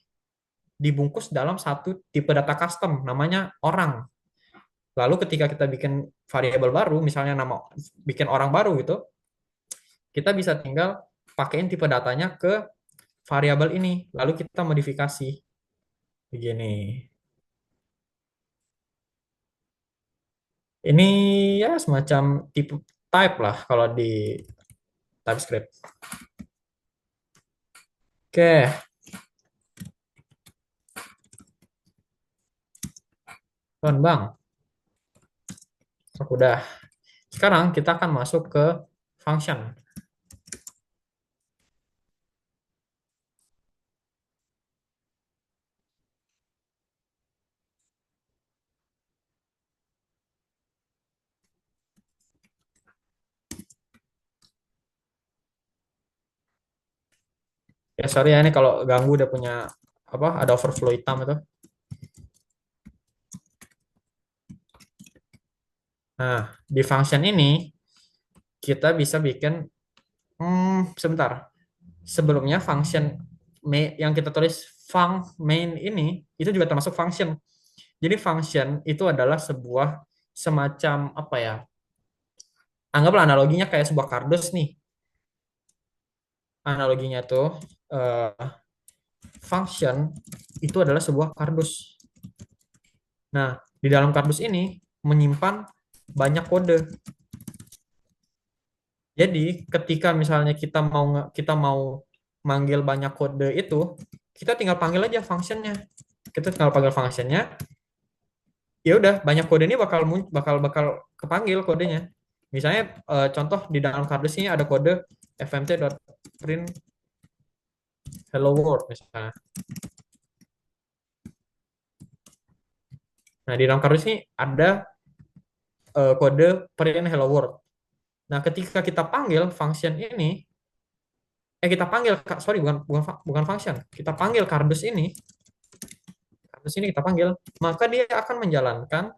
dibungkus dalam satu tipe data custom namanya orang. Lalu ketika kita bikin variabel baru, misalnya bikin orang baru gitu, kita bisa tinggal pakaiin tipe datanya ke variabel ini, lalu kita modifikasi begini. Ini ya semacam tipe type lah kalau di TypeScript. Oke, Bang. Bang. Udah. Sekarang kita akan masuk ke function. Ya sorry ya ini kalau ganggu udah punya apa ada overflow hitam itu. Nah, di function ini kita bisa bikin sebentar. Sebelumnya function yang kita tulis main ini itu juga termasuk function. Jadi function itu adalah sebuah semacam apa ya? Anggaplah analoginya kayak sebuah kardus nih. Analoginya tuh eh, function itu adalah sebuah kardus. Nah, di dalam kardus ini menyimpan banyak kode. Jadi, ketika misalnya kita mau manggil banyak kode itu, kita tinggal panggil aja functionnya. Kita tinggal panggil functionnya, ya udah banyak kode ini bakal bakal kepanggil kodenya. Misalnya contoh di dalam kardus ini ada kode fmt.print hello world misalnya. Nah, di dalam kardus ini ada kode print hello world. Nah, ketika kita panggil function ini, kita panggil, sorry, bukan function, kita panggil kardus ini kita panggil, maka dia akan menjalankan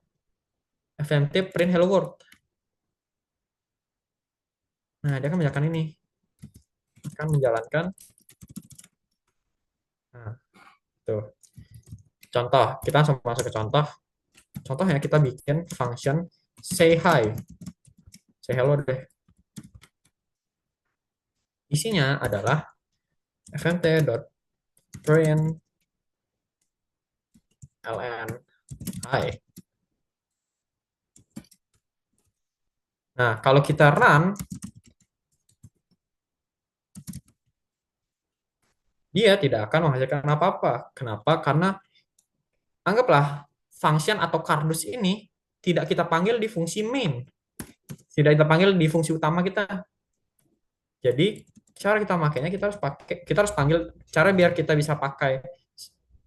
fmt print hello world. Nah, dia akan menjalankan ini, akan menjalankan, nah, tuh. Contoh, kita langsung masuk ke contoh. Contohnya kita bikin function say hi, say hello deh. Isinya adalah fmt.print ln hi. Nah, kalau kita run, dia tidak akan menghasilkan apa-apa. Kenapa? Karena anggaplah function atau kardus ini tidak kita panggil di fungsi main, tidak kita panggil di fungsi utama kita. Jadi cara kita makainya kita harus panggil cara biar kita bisa pakai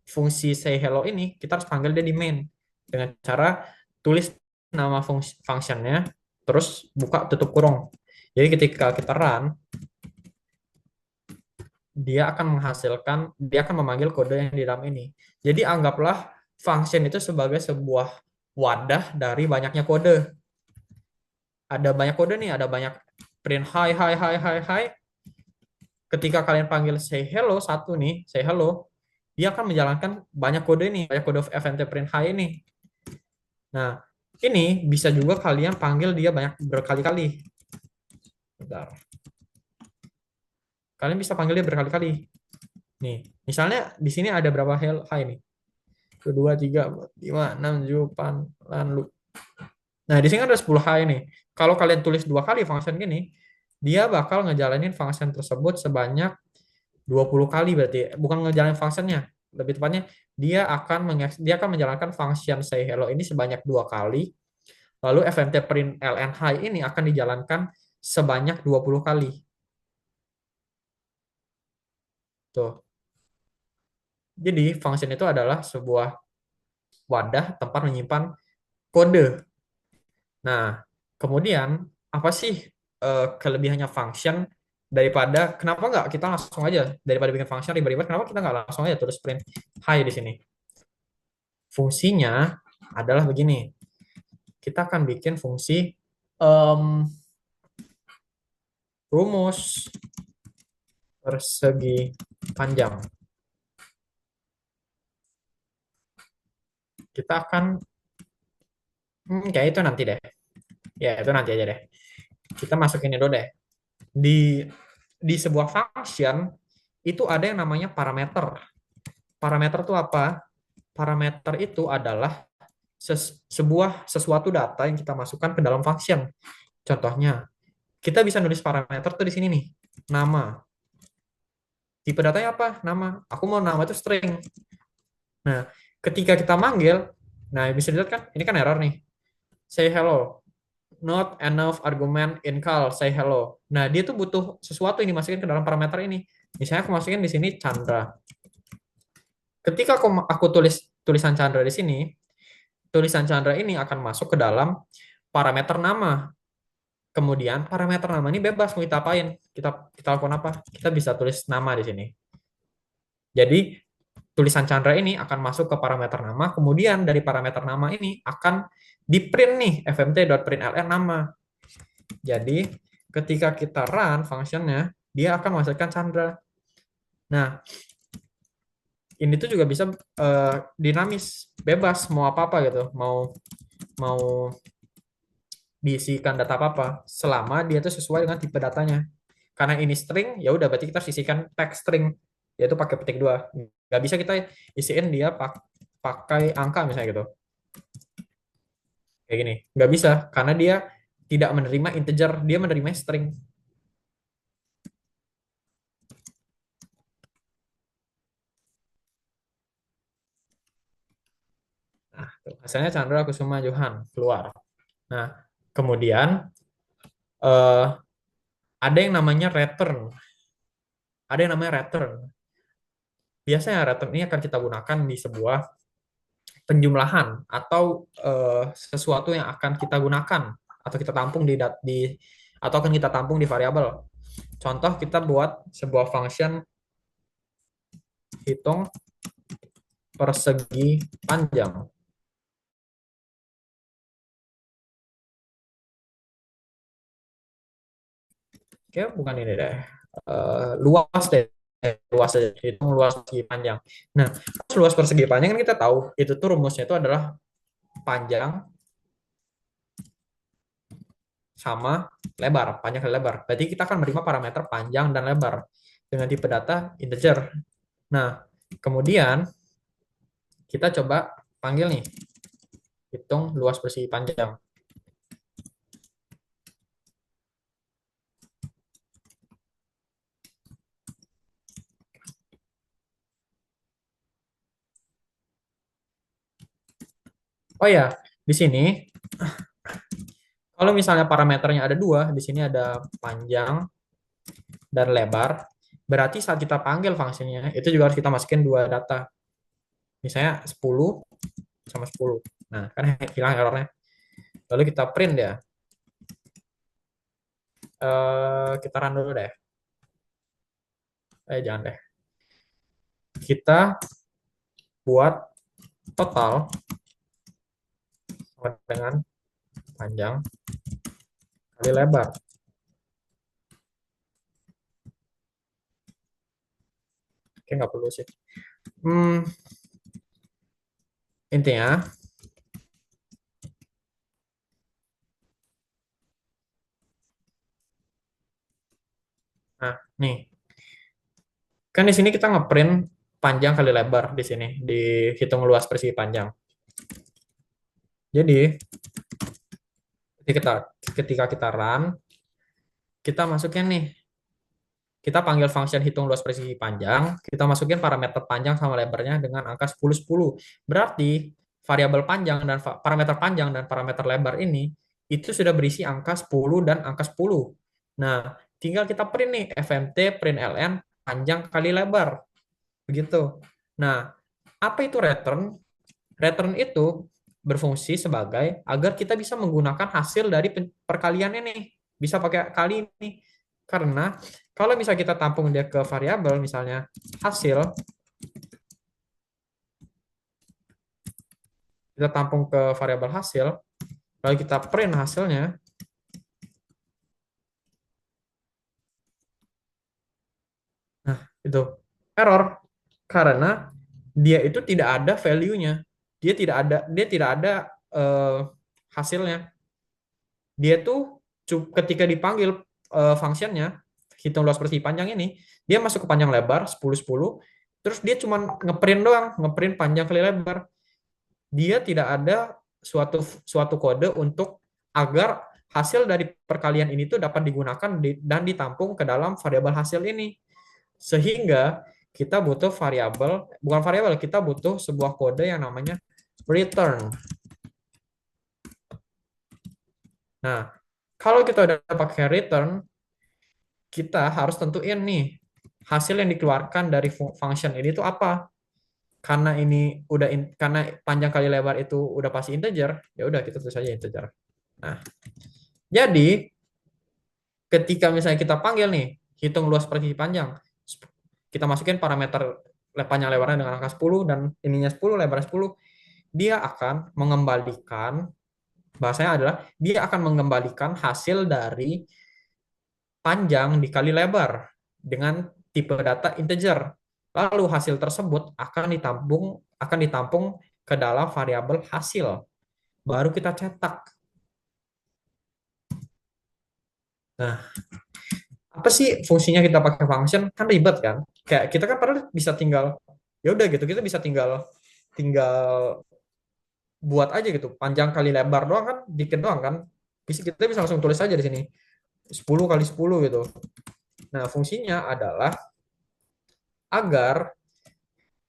fungsi say hello ini, kita harus panggil dia di main dengan cara tulis nama functionnya terus buka tutup kurung. Jadi ketika kita run, dia akan memanggil kode yang di dalam ini. Jadi anggaplah function itu sebagai sebuah wadah dari banyaknya kode. Ada banyak kode nih, ada banyak print hi hi hi hi hi. Ketika kalian panggil say hello satu nih, say hello, dia akan menjalankan banyak kode ini, banyak kode fnt print hi ini. Nah, ini bisa juga kalian panggil dia banyak berkali-kali. Bentar. Kalian bisa panggil dia berkali-kali. Nih, misalnya di sini ada berapa hi nih? Kedua, tiga, lima, enam, tujuh, delapan, lalu. Nah, di sini ada 10 hi nih. Kalau kalian tulis dua kali function gini, dia bakal ngejalanin function tersebut sebanyak 20 kali berarti. Bukan ngejalanin functionnya. Lebih tepatnya, dia akan menjalankan function say hello ini sebanyak dua kali. Lalu fmt print ln hi ini akan dijalankan sebanyak 20 kali. Tuh. Jadi, function itu adalah sebuah wadah tempat menyimpan kode. Nah, kemudian apa sih kelebihannya function daripada kenapa nggak kita langsung aja daripada bikin function ribet-ribet, kenapa kita nggak langsung aja tulis print hi di sini? Fungsinya adalah begini. Kita akan bikin fungsi em, rumus persegi panjang. Kita akan kayak itu nanti deh. Ya, itu nanti aja deh. Kita masukin dulu deh. Di sebuah function itu ada yang namanya parameter. Parameter itu apa? Parameter itu adalah sesuatu data yang kita masukkan ke dalam function. Contohnya, kita bisa nulis parameter tuh di sini nih, nama. Tipe datanya apa? Nama. Aku mau nama itu string. Nah, ketika kita manggil, nah bisa dilihat kan, ini kan error nih. Say hello. Not enough argument in call. Say hello. Nah, dia tuh butuh sesuatu yang dimasukin ke dalam parameter ini. Misalnya aku masukin di sini Chandra. Ketika aku tulis tulisan Chandra di sini, tulisan Chandra ini akan masuk ke dalam parameter nama. Kemudian parameter nama ini bebas mau kita apain. Kita lakukan apa? Kita bisa tulis nama di sini. Jadi tulisan Chandra ini akan masuk ke parameter nama, kemudian dari parameter nama ini akan di print nih fmt.println nama. Jadi ketika kita run functionnya, dia akan menghasilkan Chandra. Nah, ini tuh juga bisa dinamis, bebas mau apa-apa gitu, mau mau diisikan data apa-apa, selama dia tuh sesuai dengan tipe datanya. Karena ini string, ya udah berarti kita sisihkan teks string, yaitu pakai petik dua. Nggak bisa kita isiin dia pakai angka misalnya gitu, kayak gini. Nggak bisa, karena dia tidak menerima integer, dia menerima string. Nah, tuh, hasilnya Chandra Kusuma Johan keluar. Nah, kemudian eh, ada yang namanya return. Ada yang namanya return. Biasanya return ini akan kita gunakan di sebuah penjumlahan atau sesuatu yang akan kita gunakan atau kita tampung di atau akan kita tampung di variabel. Contoh kita buat sebuah function hitung persegi panjang. Oke, bukan ini deh. Luas deh, luas aja. Hitung luas persegi panjang. Nah, luas persegi panjang kan kita tahu itu tuh rumusnya itu adalah panjang sama lebar, panjang kali lebar. Berarti kita akan menerima parameter panjang dan lebar dengan tipe data integer. Nah, kemudian kita coba panggil nih, hitung luas persegi panjang. Oh ya, di sini kalau misalnya parameternya ada dua, di sini ada panjang dan lebar, berarti saat kita panggil fungsinya, itu juga harus kita masukin dua data. Misalnya 10 sama 10. Nah, kan hilang errornya. Lalu kita print ya. Kita run dulu deh. Jangan deh. Kita buat total sama dengan panjang kali lebar. Oke, nggak perlu sih. Intinya, nah, nih. Kan di sini kita ngeprint panjang kali lebar di sini, dihitung luas persegi panjang. Jadi, ketika kita run, kita masukin nih, kita panggil function hitung luas persegi panjang, kita masukin parameter panjang sama lebarnya dengan angka 10 10. Berarti variabel panjang dan parameter panjang dan parameter lebar ini itu sudah berisi angka 10 dan angka 10. Nah, tinggal kita print nih fmt print ln panjang kali lebar. Begitu. Nah, apa itu return? Return itu berfungsi sebagai agar kita bisa menggunakan hasil dari perkalian ini. Bisa pakai kali ini. Karena kalau bisa kita tampung dia ke variabel, misalnya hasil, kita tampung ke variabel hasil, lalu kita print hasilnya, nah itu error karena dia itu tidak ada value-nya, dia tidak ada eh, hasilnya. Dia tuh ketika dipanggil fungsinya hitung luas persegi panjang ini, dia masuk ke panjang lebar 10 10, terus dia cuma ngeprint doang, ngeprint panjang kali lebar. Dia tidak ada suatu suatu kode untuk agar hasil dari perkalian ini tuh dapat digunakan dan ditampung ke dalam variabel hasil ini. Sehingga kita butuh variabel, bukan variabel, kita butuh sebuah kode yang namanya return. Nah, kalau kita udah pakai return, kita harus tentuin nih hasil yang dikeluarkan dari function ini tuh apa. Karena ini karena panjang kali lebar itu udah pasti integer, ya udah kita tulis aja integer. Nah, jadi ketika misalnya kita panggil nih hitung luas persegi panjang, kita masukin parameter panjang lebarnya dengan angka 10 dan ininya 10, lebarnya 10, dia akan mengembalikan, bahasanya adalah dia akan mengembalikan hasil dari panjang dikali lebar dengan tipe data integer. Lalu hasil tersebut akan ditampung ke dalam variabel hasil. Baru kita cetak. Nah, apa sih fungsinya kita pakai function? Kan ribet kan? Kayak kita kan padahal bisa tinggal, ya udah gitu, kita bisa tinggal tinggal buat aja gitu, panjang kali lebar doang kan, dikit doang kan. Kita bisa langsung tulis aja di sini 10 kali 10 gitu. Nah, fungsinya adalah agar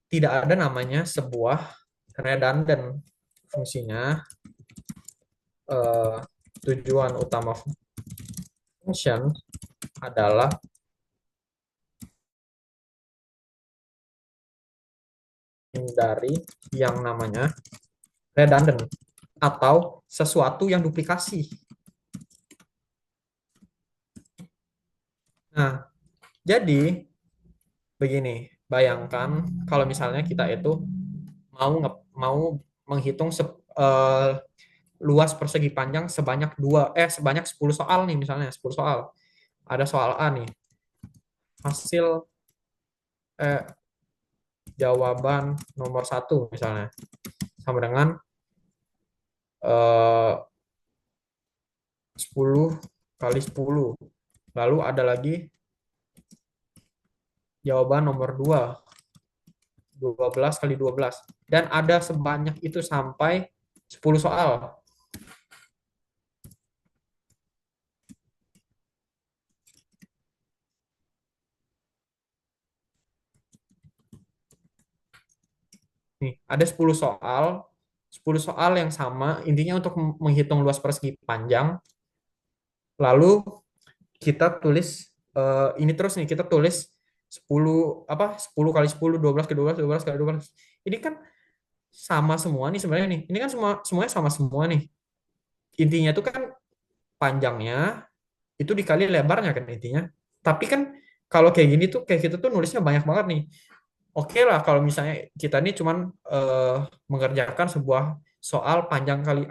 tidak ada namanya sebuah redundant. Fungsinya, eh, tujuan utama function adalah dari yang namanya redundant atau sesuatu yang duplikasi. Nah, jadi begini, bayangkan kalau misalnya kita itu mau menghitung luas persegi panjang sebanyak 10 soal nih, misalnya 10 soal. Ada soal A nih. Hasil eh, jawaban nomor satu misalnya sama dengan 10 kali 10. Lalu ada lagi jawaban nomor 12 kali 12. Dan ada sebanyak itu sampai 10 soal. Nih, ada 10 soal yang sama, intinya untuk menghitung luas persegi panjang. Lalu kita tulis ini terus nih, kita tulis 10 kali 10, 12 kali 12, 12 kali 12. Ini kan sama semua nih sebenarnya nih. Ini kan semuanya sama semua nih. Intinya itu kan panjangnya itu dikali lebarnya kan intinya. Tapi kan kalau kayak gini tuh kayak kita tuh nulisnya banyak banget nih. Oke lah kalau misalnya kita ini cuman mengerjakan sebuah soal panjang kali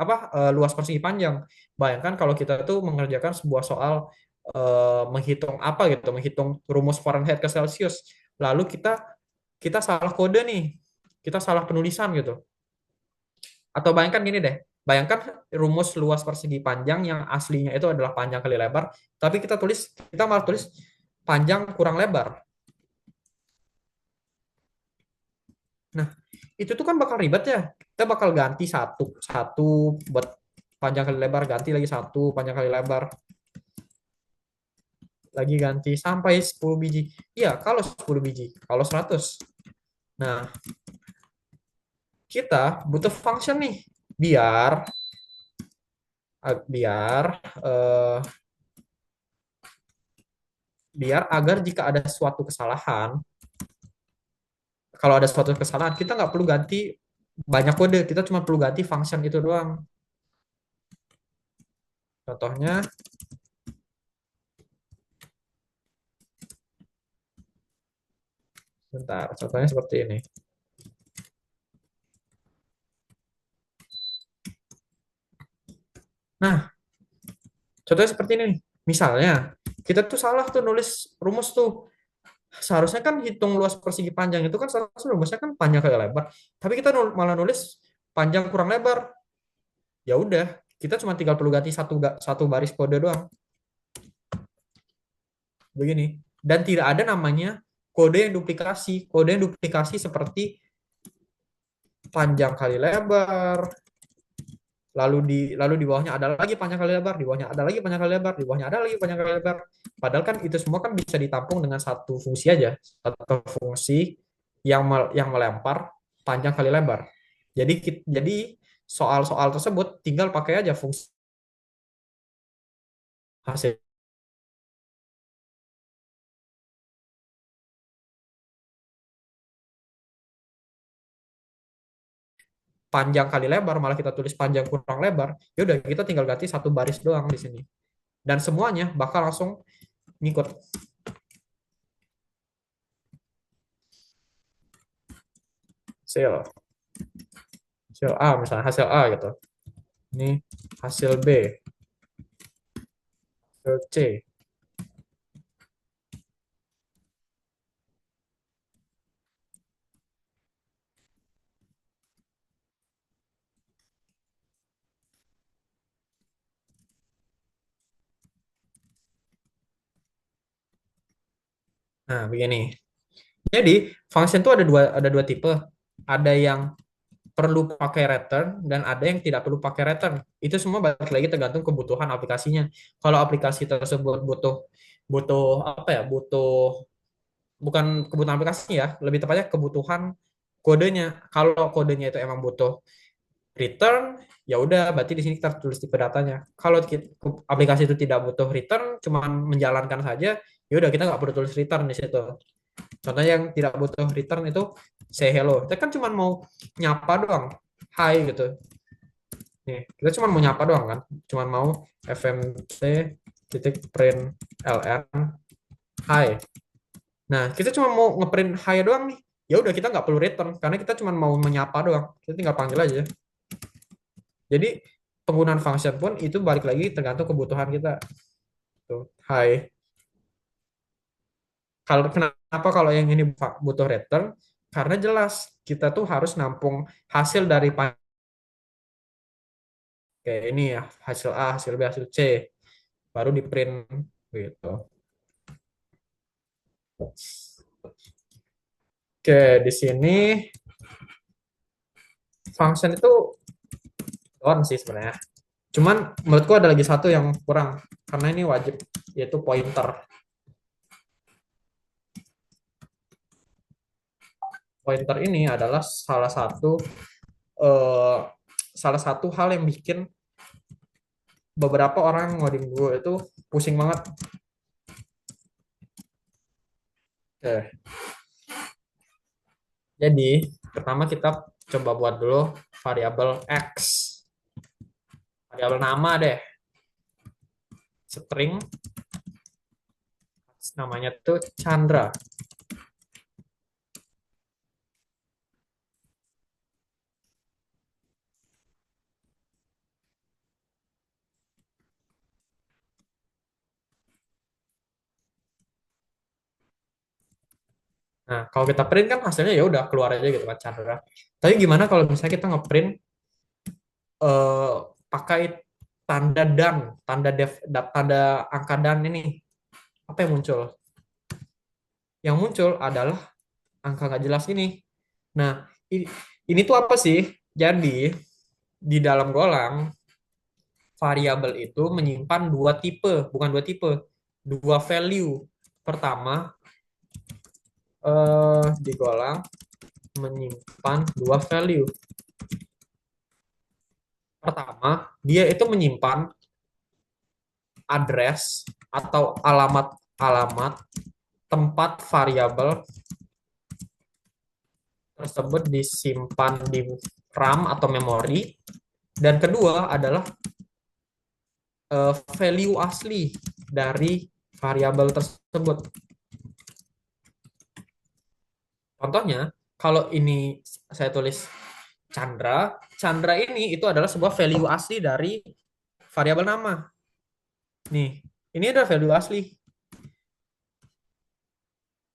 luas persegi panjang. Bayangkan kalau kita tuh mengerjakan sebuah soal menghitung apa gitu, menghitung rumus Fahrenheit ke Celsius. Lalu kita kita salah kode nih, kita salah penulisan gitu. Atau bayangkan gini deh, bayangkan rumus luas persegi panjang yang aslinya itu adalah panjang kali lebar, tapi kita malah tulis panjang kurang lebar. Nah, itu tuh kan bakal ribet ya. Kita bakal ganti satu, satu buat panjang kali lebar, ganti lagi satu panjang kali lebar, lagi ganti sampai 10 biji. Iya, kalau 10 biji, kalau 100. Nah, kita butuh function nih biar biar eh, biar agar jika ada suatu kesalahan, kalau ada suatu kesalahan kita nggak perlu ganti banyak kode, kita cuma perlu ganti function itu doang. Contohnya, bentar, contohnya seperti ini. Nah, contohnya seperti ini nih. Misalnya, kita tuh salah tuh nulis rumus tuh. Seharusnya kan hitung luas persegi panjang itu kan seharusnya rumusnya kan panjang kali lebar. Tapi kita malah nulis panjang kurang lebar. Ya udah, kita cuma tinggal perlu ganti satu baris kode doang. Begini. Dan tidak ada namanya kode yang duplikasi. Kode yang duplikasi seperti panjang kali lebar, lalu di bawahnya ada lagi panjang kali lebar, di bawahnya ada lagi panjang kali lebar, di bawahnya ada lagi panjang kali lebar. Padahal kan itu semua kan bisa ditampung dengan satu fungsi aja, satu fungsi yang melempar panjang kali lebar. Jadi soal-soal tersebut tinggal pakai aja fungsi hasil panjang kali lebar, malah kita tulis panjang kurang lebar. Ya udah, kita tinggal ganti satu baris doang di sini. Dan semuanya bakal langsung ngikut. hasil hasil A misalnya hasil A gitu. Ini hasil B, hasil C. Nah, begini. Jadi, function itu ada dua tipe. Ada yang perlu pakai return dan ada yang tidak perlu pakai return. Itu semua balik lagi tergantung kebutuhan aplikasinya. Kalau aplikasi tersebut butuh butuh apa ya? Bukan kebutuhan aplikasinya ya, lebih tepatnya kebutuhan kodenya. Kalau kodenya itu emang butuh return, ya udah berarti di sini kita tulis tipe datanya. Kalau aplikasi itu tidak butuh return, cuman menjalankan saja, ya udah kita nggak perlu tulis return di situ. Contohnya yang tidak butuh return itu say hello. Kita kan cuma mau nyapa doang, hi gitu. Nih, kita cuma mau nyapa doang kan. Cuma mau fmt titik print ln hi. Nah, kita cuma mau ngeprint hi doang nih. Ya udah kita nggak perlu return karena kita cuma mau menyapa doang. Kita tinggal panggil aja. Jadi penggunaan function pun itu balik lagi tergantung kebutuhan kita. Tuh, hi. Kalau kenapa kalau yang ini butuh return? Karena jelas kita tuh harus nampung hasil dari kayak ini ya, hasil A, hasil B, hasil C, baru di print gitu. Oke, di sini function itu doang sih sebenarnya. Cuman menurutku ada lagi satu yang kurang karena ini wajib yaitu pointer. Pointer ini adalah eh, salah satu hal yang bikin beberapa orang ngoding gue itu pusing banget. Oke, jadi pertama kita coba buat dulu variabel x, variabel nama deh, string namanya tuh Chandra. Nah, kalau kita print kan hasilnya ya udah keluar aja gitu kan Chandra. Tapi gimana kalau misalnya kita ngeprint eh, pakai tanda dan, tanda angka dan ini, apa yang muncul? Yang muncul adalah angka nggak jelas ini. Nah, ini, ini tuh apa sih? Jadi di dalam Golang variabel itu menyimpan dua tipe, bukan dua tipe, dua value. Pertama, di Golang menyimpan dua value. Pertama, dia itu menyimpan address atau alamat-alamat tempat variabel tersebut disimpan di RAM atau memori. Dan kedua adalah value asli dari variabel tersebut. Contohnya, kalau ini saya tulis Chandra, Chandra ini itu adalah sebuah value asli dari variabel nama. Nih, ini adalah value asli.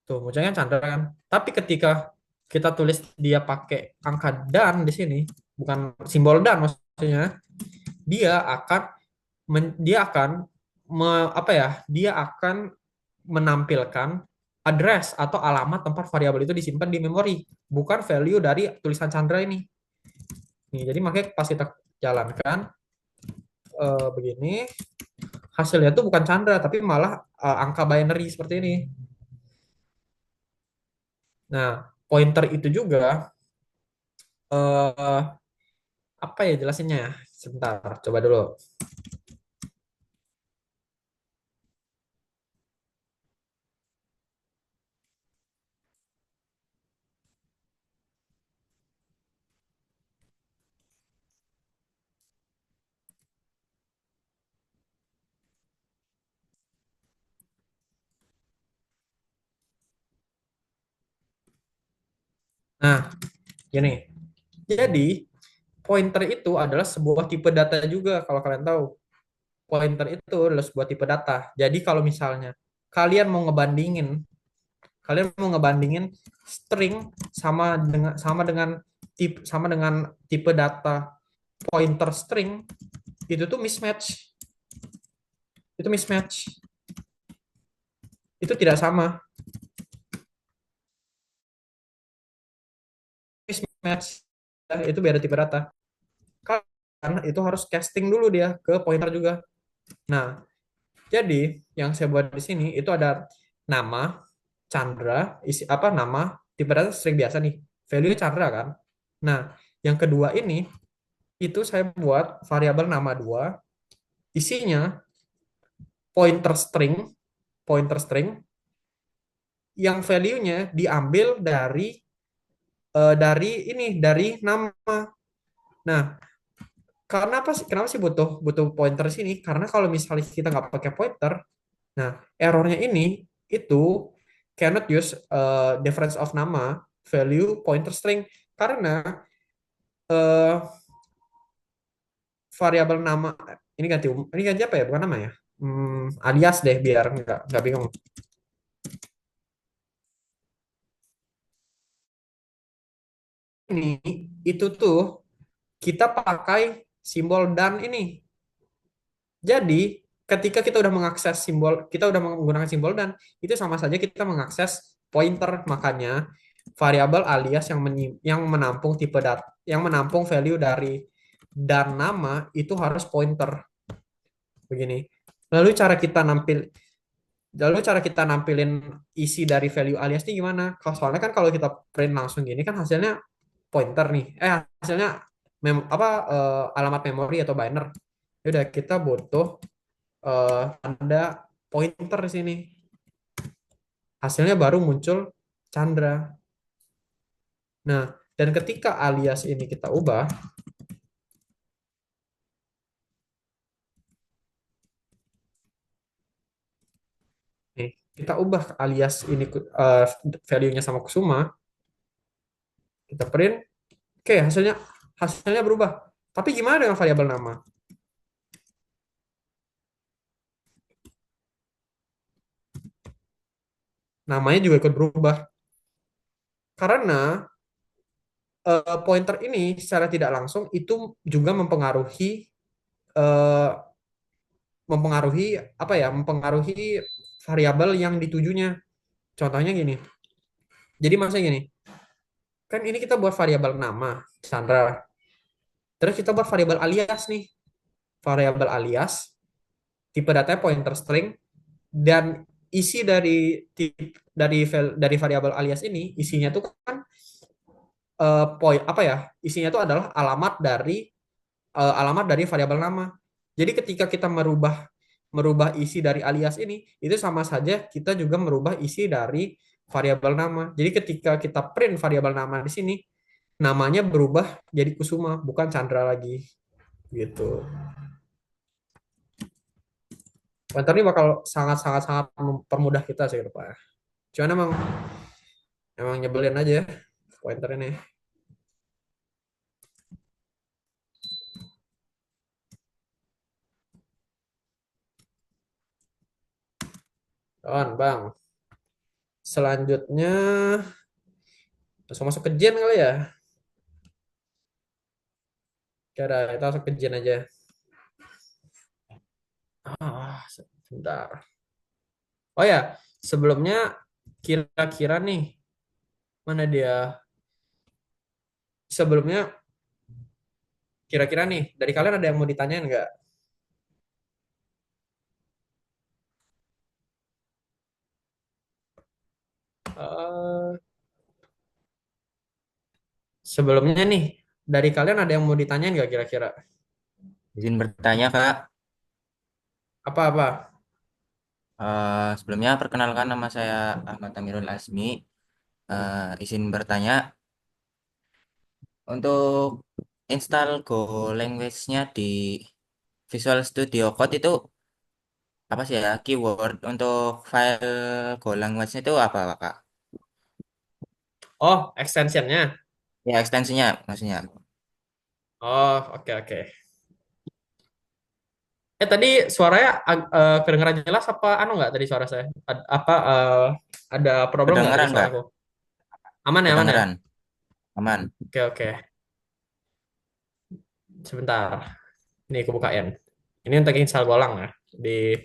Tuh, munculnya Chandra kan. Tapi ketika kita tulis dia pakai angka dan di sini, bukan simbol dan maksudnya, dia akan dia akan apa ya? Dia akan menampilkan address atau alamat tempat variabel itu disimpan di memori, bukan value dari tulisan Chandra ini. Nih, jadi makanya pas kita jalankan begini, hasilnya tuh bukan Chandra tapi malah angka binary seperti ini. Nah, pointer itu juga eh, apa ya jelasinnya ya? Sebentar, coba dulu. Nah, Gini, jadi pointer itu adalah sebuah tipe data juga kalau kalian tahu. Pointer itu adalah sebuah tipe data. Jadi kalau misalnya kalian mau ngebandingin, string sama dengan tipe data pointer string itu tuh mismatch. Itu mismatch. Itu tidak sama. Mismatch itu beda tipe data. Karena itu harus casting dulu dia ke pointer juga. Nah, jadi yang saya buat di sini itu ada nama Chandra, isi apa nama tipe data string biasa nih. Value Chandra kan. Nah, yang kedua ini itu saya buat variabel nama dua, isinya pointer string, pointer string yang value-nya diambil dari nama. Nah, karena apa sih? Kenapa sih butuh butuh pointer sini? Karena kalau misalnya kita nggak pakai pointer, nah errornya ini itu cannot use difference of nama value pointer string karena uh, variabel nama ini ganti apa ya? Bukan nama ya? Alias deh biar nggak bingung. Ini itu tuh kita pakai simbol dan ini. Jadi, ketika kita udah mengakses simbol, kita udah menggunakan simbol dan itu sama saja kita mengakses pointer. Makanya variabel alias yang menampung yang menampung value dari dan nama itu harus pointer begini. Lalu cara kita nampil Lalu cara kita nampilin isi dari value alias ini gimana? Soalnya kan kalau kita print langsung gini kan hasilnya pointer nih. Hasilnya alamat memori atau biner. Ya udah kita butuh ada pointer di sini. Hasilnya baru muncul Chandra. Nah, dan ketika alias ini kita ubah, nih, kita ubah alias ini value-nya sama Kusuma, kita print, oke, hasilnya berubah. Tapi gimana dengan variabel nama? Namanya juga ikut berubah. Karena pointer ini secara tidak langsung itu juga eh, mempengaruhi apa ya? Mempengaruhi variabel yang ditujunya. Contohnya gini. Jadi maksudnya gini, kan ini kita buat variabel nama Chandra. Terus kita buat variabel alias nih. Variabel alias tipe datanya pointer string dan isi dari variabel alias ini isinya tuh kan poin apa ya? Isinya tuh adalah alamat dari variabel nama. Jadi ketika kita merubah merubah isi dari alias ini, itu sama saja kita juga merubah isi dari variabel nama. Jadi ketika kita print variabel nama di sini, namanya berubah jadi Kusuma, bukan Chandra lagi. Gitu. Pointer ini bakal sangat mempermudah kita sih ke depan. Cuman emang nyebelin aja pointer ini. Bang. Selanjutnya langsung masuk ke Gen kali ya. Kita masuk ke Gen aja. Sebentar. Oh ya, sebelumnya kira-kira nih, mana dia? Sebelumnya kira-kira nih, dari kalian ada yang mau ditanyain nggak? Eh, Sebelumnya nih, dari kalian ada yang mau ditanyain nggak kira-kira? Izin bertanya, Kak. Apa-apa? Sebelumnya perkenalkan nama saya Ahmad Amirul Asmi. Izin bertanya, untuk install Go language-nya di Visual Studio Code itu apa sih ya? Keyword untuk file Go language itu apa, Kak? Oh, extensionnya. Ya ekstensinya maksudnya. Oh, oke oke. Tadi suaranya kedengeran jelas apa anu nggak tadi suara saya? Apa ada problem nggak tadi Kedengeran nggak? suaraku? Aman ya, aman ya? Kedengeran. Aman. Oke oke. Sebentar. Nih aku bukain. Ini untuk install Golang ya. Di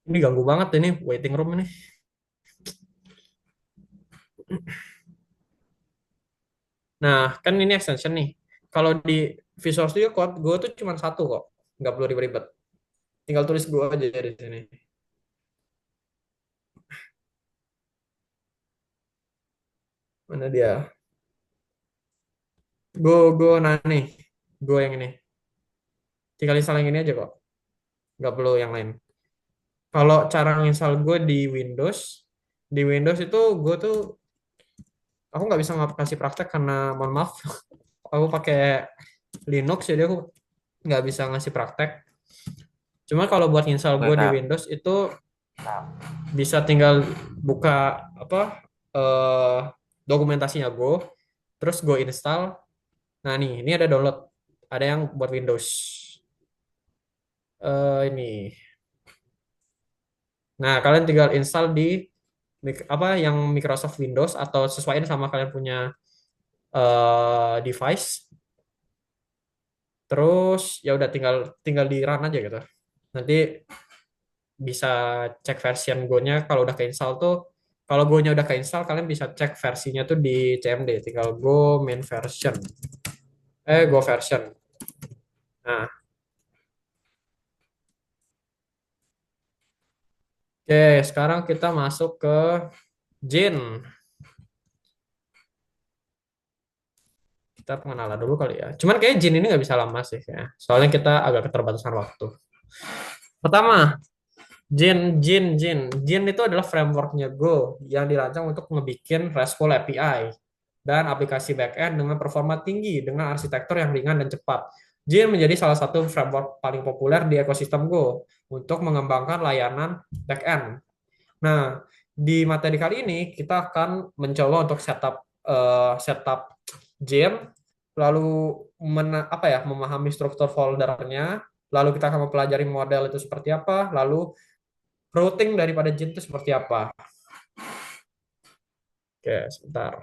ini ganggu banget ini waiting room ini. Nah, kan ini extension nih. Kalau di Visual Studio Code, Go tuh cuma satu kok. Nggak perlu ribet-ribet. Tinggal tulis Go aja di sini. Mana dia? Nah nih. Go yang ini. Tinggal install yang ini aja kok. Nggak perlu yang lain. Kalau cara install Go di Windows itu Go tuh, aku nggak bisa kasih praktek karena, mohon maaf, aku pakai Linux, jadi aku nggak bisa ngasih praktek. Cuma kalau buat install Oke, Go di Kak. Windows itu bisa tinggal buka apa eh, dokumentasinya Go, terus Go install. Nah nih, ini ada download, ada yang buat Windows. Ini. Nah, kalian tinggal install di apa yang Microsoft Windows atau sesuaiin sama kalian punya device. Terus ya udah tinggal tinggal di run aja gitu. Nanti bisa cek version Go-nya kalau udah keinstall tuh. Kalau Go-nya udah keinstall, kalian bisa cek versinya tuh di CMD. Tinggal Go main version. Go version. Nah, oke, sekarang kita masuk ke Jin. Kita pengenalan dulu kali ya. Cuman kayak Jin ini nggak bisa lama sih ya. Soalnya kita agak keterbatasan waktu. Pertama, Jin itu adalah frameworknya Go yang dirancang untuk ngebikin RESTful API dan aplikasi backend dengan performa tinggi dengan arsitektur yang ringan dan cepat. Jin menjadi salah satu framework paling populer di ekosistem Go untuk mengembangkan layanan backend. Nah, di materi kali ini kita akan mencoba untuk setup Jin, lalu apa ya, memahami struktur foldernya, lalu kita akan mempelajari model itu seperti apa, lalu routing daripada Jin itu seperti apa. Oke, sebentar.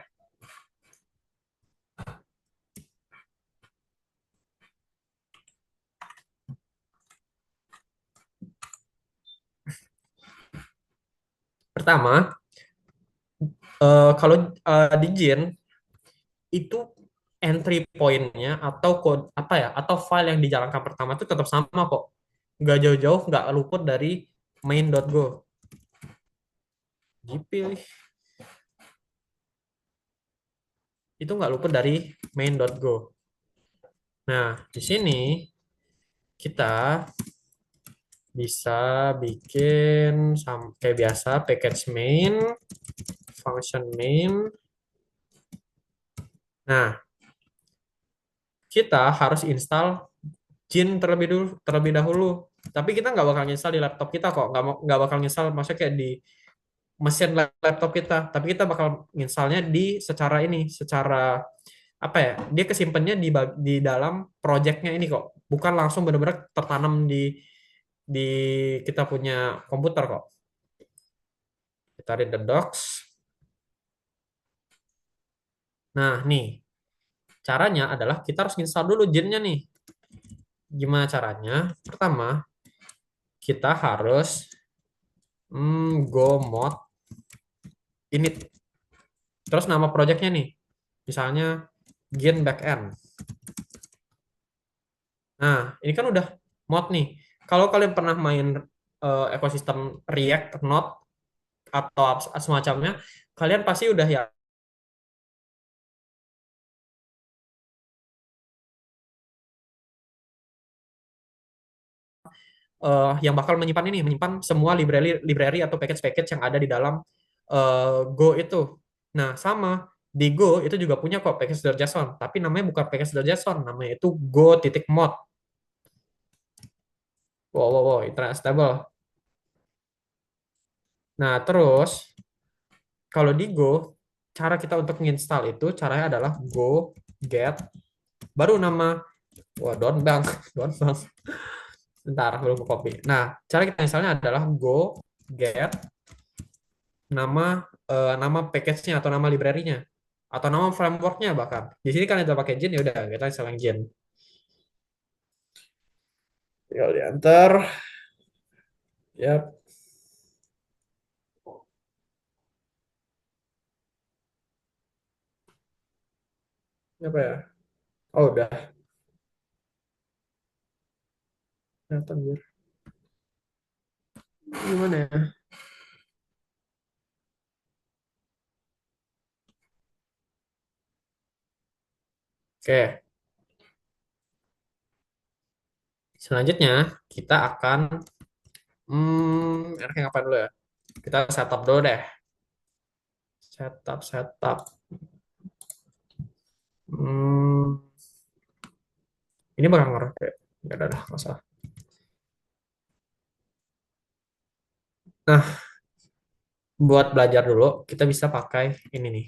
Pertama, kalau di Jin itu entry point-nya atau code apa ya, atau file yang dijalankan pertama itu tetap sama kok. Nggak jauh-jauh, nggak luput dari main.go. Dipilih itu nggak luput dari main.go. Nah, di sini kita bisa bikin kayak biasa package main, function main. Nah, kita harus install Jin terlebih dahulu. Tapi kita nggak bakal install di laptop kita kok. Nggak bakal install maksudnya kayak di mesin laptop kita. Tapi kita bakal installnya secara apa ya? Dia kesimpannya di dalam projectnya ini kok. Bukan langsung benar-benar tertanam di kita punya komputer kok. Kita read the docs. Nah, nih caranya adalah kita harus install dulu Jinnya nih. Gimana caranya? Pertama, kita harus go mod init. Terus nama projectnya nih, misalnya Gin backend. Nah, ini kan udah mod nih. Kalau kalian pernah main ekosistem React, Node, atau semacamnya, kalian pasti udah ya yang bakal menyimpan semua library library atau package-package yang ada di dalam Go itu. Nah, sama. Di Go itu juga punya kok package.json, tapi namanya bukan package.json, namanya itu go.mod. Wow, wow, wow, internet stable. Nah, terus kalau di Go, cara kita untuk menginstal itu caranya adalah go get baru nama, wah, bank, bank. Bentar, belum copy. Nah, cara kita misalnya adalah go get nama nama package-nya atau nama library-nya atau nama framework-nya bahkan. Di sini kan kita pakai Gin, ya udah kita install yang Gin. Tinggal di enter. Ya, apa ya? Oh, udah. Kelihatan biar. Gimana ya? Oke, selanjutnya kita akan enaknya ngapain dulu ya? Kita setup dulu deh. Setup. Hmm, ini bakal ngaruh kayak nggak ada dah masalah. Nah, buat belajar dulu kita bisa pakai ini nih.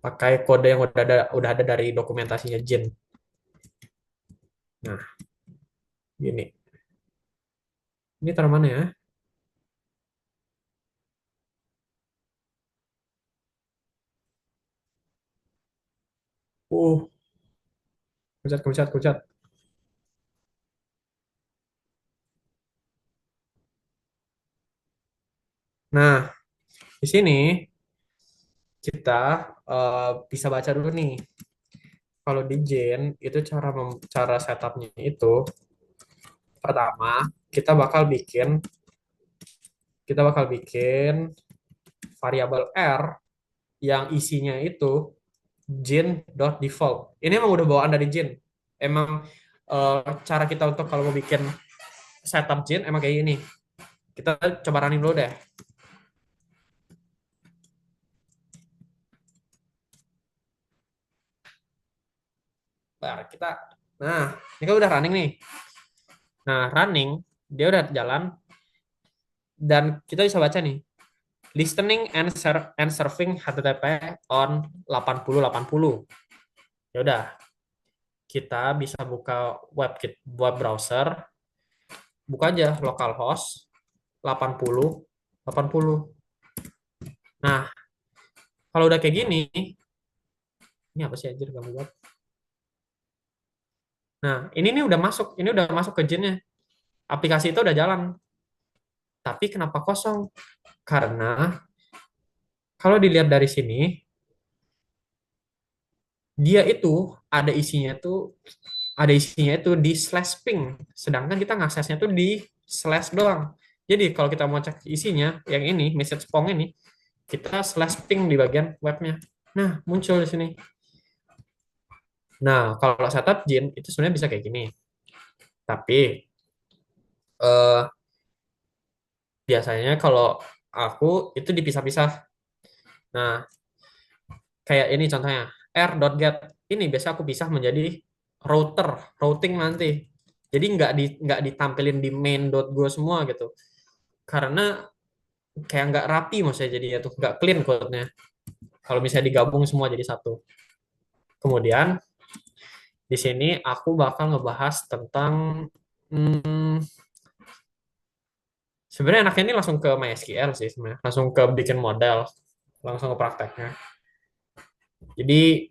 Pakai kode yang udah ada dari dokumentasinya Jin. Nah, gini. Ini taruh mana ya? Uh, kepencet. Nah, di sini kita bisa baca dulu nih. Kalau di Jin itu cara setupnya itu pertama kita bakal bikin variabel R yang isinya itu Jin.default. Ini emang udah bawaan dari Jin. Emang cara kita untuk kalau mau bikin setup Jin emang kayak gini. Kita coba running dulu deh. Nah, ini kan udah running nih. Nah, running, dia udah jalan dan kita bisa baca nih. Listening and serving HTTP on 8080. Ya udah, kita bisa buka web browser, buka aja localhost 8080. Nah, kalau udah kayak gini, ini apa sih anjir kamu buat? Nah, ini udah masuk ke jinnya. Aplikasi itu udah jalan. Tapi kenapa kosong? Karena kalau dilihat dari sini, dia itu ada isinya tuh ada isinya itu di slash ping, sedangkan kita ngaksesnya tuh di slash doang. Jadi kalau kita mau cek isinya, yang ini message pong ini, kita slash ping di bagian webnya. Nah, muncul di sini. Nah, kalau setup Jin itu sebenarnya bisa kayak gini. Tapi eh, biasanya kalau aku itu dipisah-pisah. Nah, kayak ini contohnya r.get ini biasa aku pisah menjadi routing nanti. Jadi nggak ditampilin di main.go semua gitu. Karena kayak nggak rapi maksudnya jadinya tuh nggak clean code-nya. Kalau misalnya digabung semua jadi satu. Kemudian di sini aku bakal ngebahas tentang hmm, sebenarnya enaknya ini langsung ke MySQL sih sebenarnya, langsung ke bikin model, langsung ke prakteknya. Jadi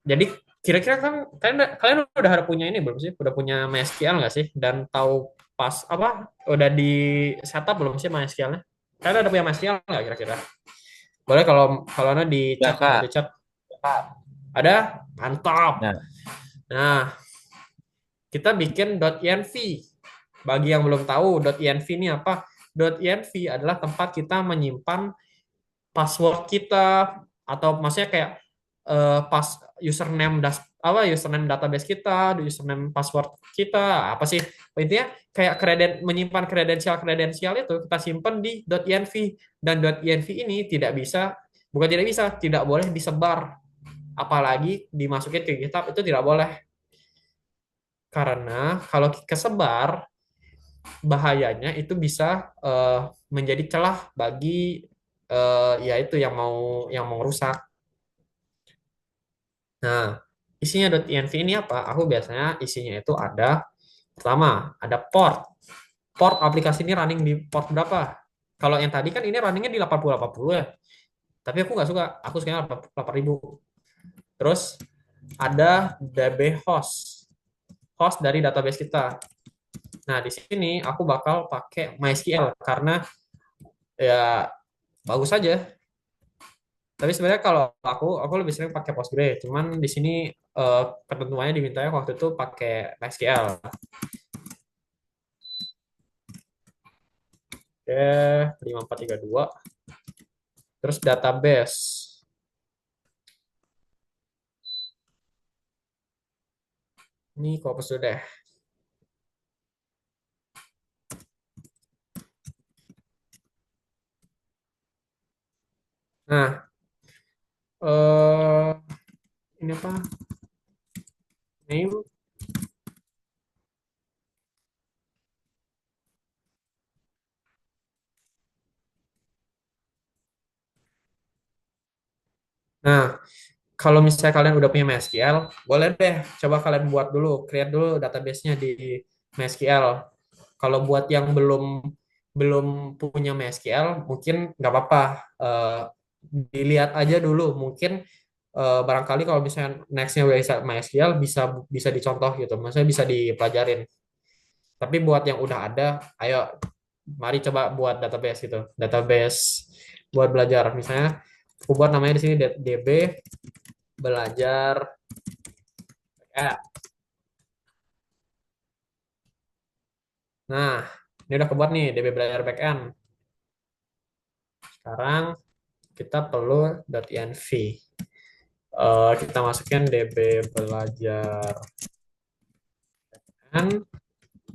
Jadi kira-kira kan kalian udah ada punya ini belum sih? Udah punya MySQL nggak sih? Dan tahu pas apa? Udah di setup belum sih MySQL-nya? Kalian ada punya MySQL nggak kira-kira? Boleh kalau kalau ada di Ya chat ya, di Kak. chat. Ada? Mantap. Nah, Nah, kita bikin .env. Bagi yang belum tahu .env ini apa? .env adalah tempat kita menyimpan password kita atau maksudnya kayak pas username database kita, username password kita, apa sih intinya kayak menyimpan kredensial kredensial itu kita simpan di .env, dan .env ini tidak bisa Bukan tidak bisa, tidak boleh disebar. Apalagi dimasukin ke GitHub itu tidak boleh. Karena kalau kesebar, bahayanya itu bisa menjadi celah bagi ya itu yang mau rusak. Nah, isinya .env ini apa? Aku biasanya isinya itu ada pertama ada port. Port aplikasi ini running di port berapa? Kalau yang tadi kan ini runningnya di 8080 ya. Tapi aku nggak suka. Aku sukanya 8000. Terus ada DB host. Host dari database kita. Nah, di sini aku bakal pakai MySQL karena ya bagus aja. Tapi sebenarnya kalau aku lebih sering pakai Postgre. Cuman di sini eh, ketentuannya dimintanya waktu itu pakai MySQL. Oke, 5432. Terus database. Ini aku hapus dulu deh. Nah, eh ini apa? Name. Nah, kalau misalnya kalian udah punya MySQL, boleh deh coba kalian buat dulu, create dulu database-nya di MySQL. Kalau buat yang belum belum punya MySQL, mungkin nggak apa-apa. Eh, Dilihat aja dulu. Mungkin barangkali kalau misalnya next-nya bisa MySQL bisa bisa dicontoh gitu. Maksudnya bisa dipelajarin. Tapi buat yang udah ada, ayo mari coba buat database gitu. Database buat belajar. Misalnya aku buat namanya di sini DB belajar. Ya. Nah, ini udah kebuat nih DB belajar backend. Sekarang kita perlu .env. Kita masukin DB belajar kan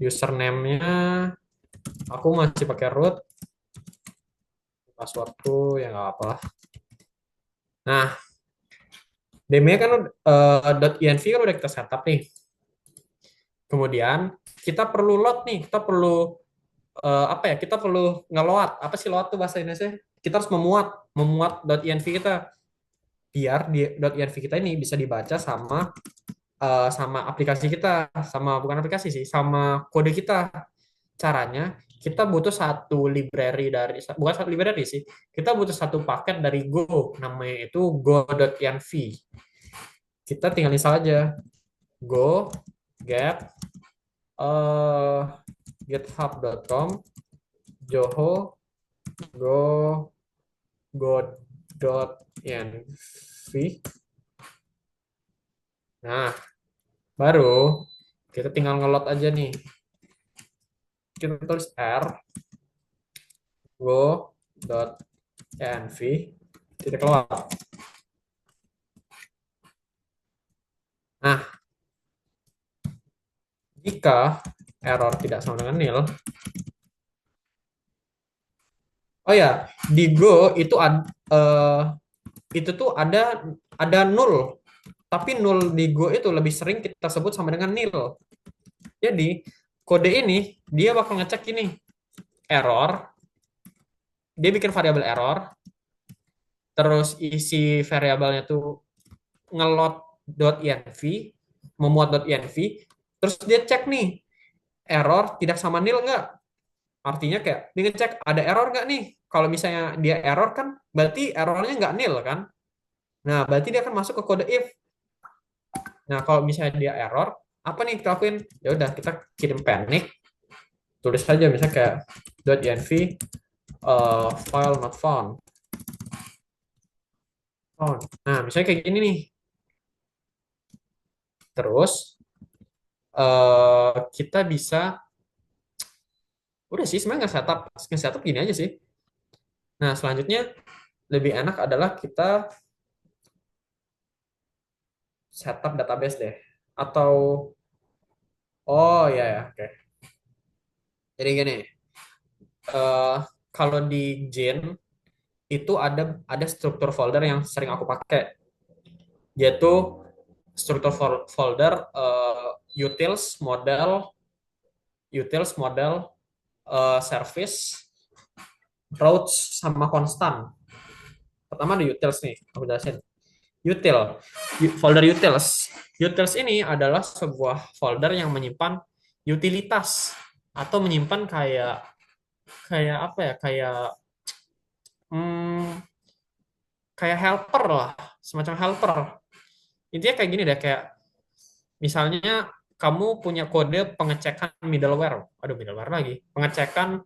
username-nya aku masih pakai root, passwordku ya nggak apa. Nah, DM-nya kan .env kan udah kita setup nih. Kemudian kita perlu load nih, kita perlu apa ya? Kita perlu ngeload. Apa sih load tuh bahasa Indonesia? Kita harus memuat .env kita biar di .env kita ini bisa dibaca sama aplikasi kita, sama bukan aplikasi sih, sama kode kita. Caranya kita butuh satu library dari bukan satu library sih, kita butuh satu paket dari Go, namanya itu go.env. Kita tinggal install aja go get eh github.com joho go go.env. Nah, baru kita tinggal ngelot aja nih. Kita tulis r go.env titik keluar. Nah, jika error tidak sama dengan nil, oh ya, di Go itu tuh ada nul, tapi nul di Go itu lebih sering kita sebut sama dengan nil. Jadi kode ini dia bakal ngecek ini error, dia bikin variabel error, terus isi variabelnya tuh ngelot.env, memuat.env, terus dia cek nih error tidak sama nil nggak. Artinya kayak dia ngecek ada error nggak nih. Kalau misalnya dia error kan berarti errornya nggak nil kan. Nah, berarti dia akan masuk ke kode if. Nah, kalau misalnya dia error, apa nih kita lakuin? Ya udah kita kirim panic, tulis saja misalnya kayak .env file not found. Nah, misalnya kayak gini nih. Terus kita bisa udah sih sebenarnya nge-setup gini aja sih. Nah, selanjutnya lebih enak adalah kita setup database deh. Atau oh ya ya, oke. Jadi gini, eh kalau di Gin itu ada struktur folder yang sering aku pakai, yaitu struktur folder utils model, service, routes sama constant. Pertama ada utils nih, aku jelasin. Util, folder utils. Utils ini adalah sebuah folder yang menyimpan utilitas atau menyimpan kayak kayak apa ya? Hmm, kayak helper lah, semacam helper. Intinya kayak gini deh, kayak misalnya kamu punya kode pengecekan middleware. Aduh, middleware lagi. Pengecekan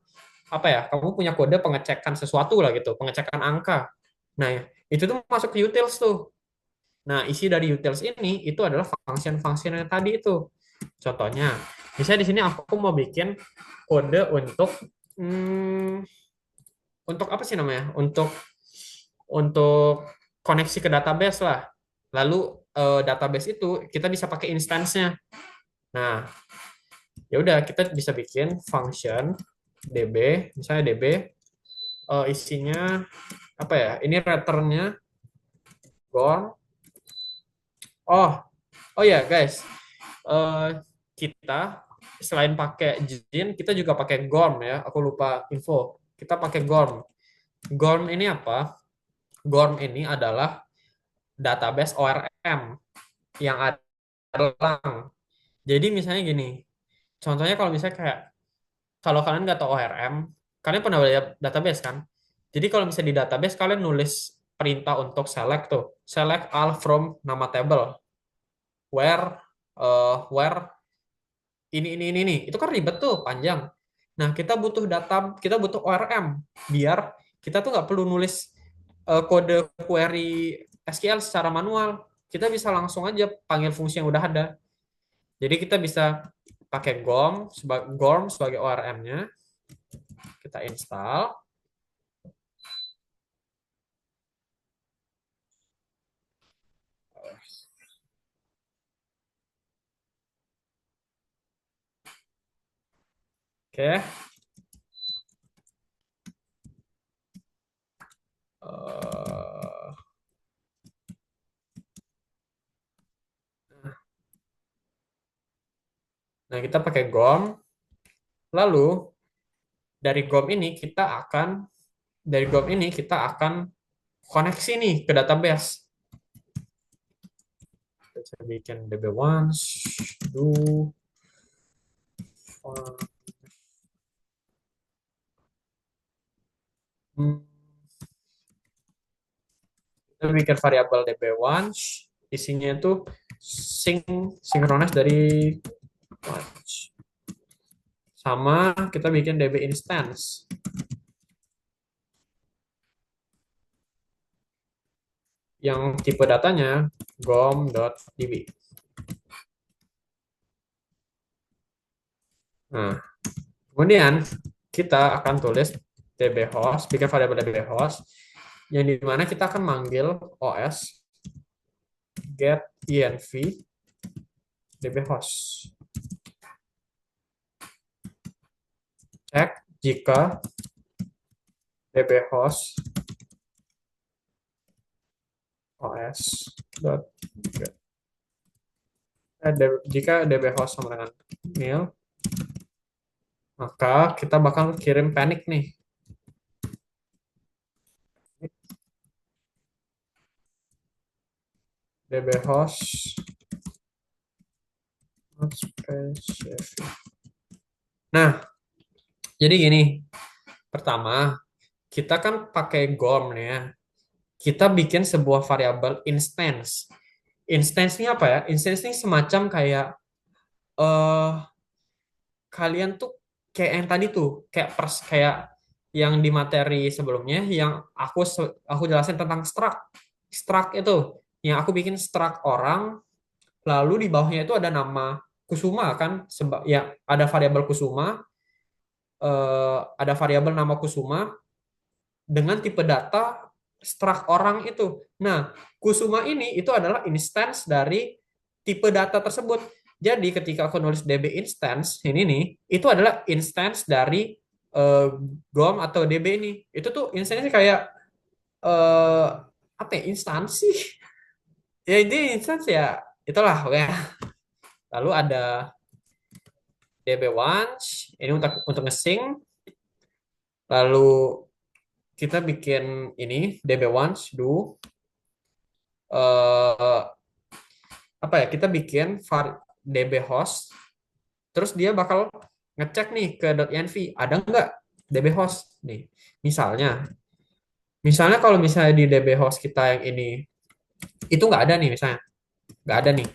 apa ya? Kamu punya kode pengecekan sesuatu lah gitu, pengecekan angka. Nah, itu tuh masuk ke utils tuh. Nah, isi dari utils ini itu adalah function-function yang tadi itu. Contohnya, misalnya di sini aku mau bikin kode hmm, untuk apa sih namanya? Untuk koneksi ke database lah. Lalu database itu kita bisa pakai instance-nya. Nah, ya udah kita bisa bikin function db, misalnya db isinya apa ya? Ini return-nya gorm. Oh, oh ya guys, eh, kita selain pakai Jin, kita juga pakai Gorm ya. Aku lupa info. Kita pakai Gorm. Gorm ini apa? Gorm ini adalah database ORM yang ada lang. Jadi misalnya gini, contohnya kalau misalnya kayak kalau kalian nggak tahu ORM, kalian pernah belajar database kan? Jadi kalau misalnya di database kalian nulis perintah untuk select tuh, select all from nama table, where ini itu kan ribet tuh panjang. Nah, kita butuh data, kita butuh ORM biar kita tuh nggak perlu nulis kode query SQL secara manual. Kita bisa langsung aja panggil fungsi yang udah ada. Jadi kita bisa pakai gorm sebagai ORM-nya. Kita install. Oke. Eh, Nah, kita pakai gorm. Lalu dari gorm ini kita akan koneksi nih ke database. Kita bikin db once do hmm, kita bikin variabel db once, isinya itu sinkronis dari once, sama kita bikin db instance yang tipe datanya gom.db. Nah, kemudian kita akan tulis dbhost, bikin variabel dbhost yang dimana kita akan manggil os get env dbhost. Cek jika dbhost os get. Jika dbhost sama dengan nil, maka kita bakal kirim panic nih. dbhost not specific. Nah, jadi gini. Pertama, kita kan pakai GORM nih ya. Kita bikin sebuah variabel instance. Instance ini apa ya? Instance ini semacam kayak eh kalian tuh kayak yang tadi tuh, kayak yang di materi sebelumnya yang aku jelasin tentang struct. Struct itu yang aku bikin struct orang, lalu di bawahnya itu ada nama Kusuma kan, ya ada variabel Kusuma, ada variabel nama Kusuma dengan tipe data struct orang itu. Nah, Kusuma ini itu adalah instance dari tipe data tersebut. Jadi ketika aku nulis DB instance ini nih, itu adalah instance dari GOM atau DB ini. Itu tuh instance kayak eh apa ya, instansi ya ini instansi ya itulah oke. Lalu ada DB once ini untuk nge-sync. Lalu kita bikin ini DB once do eh apa ya, kita bikin DB host, terus dia bakal ngecek nih ke .env ada nggak DB host nih. Misalnya, kalau misalnya di DB host kita yang ini itu nggak ada nih, misalnya nggak ada nih,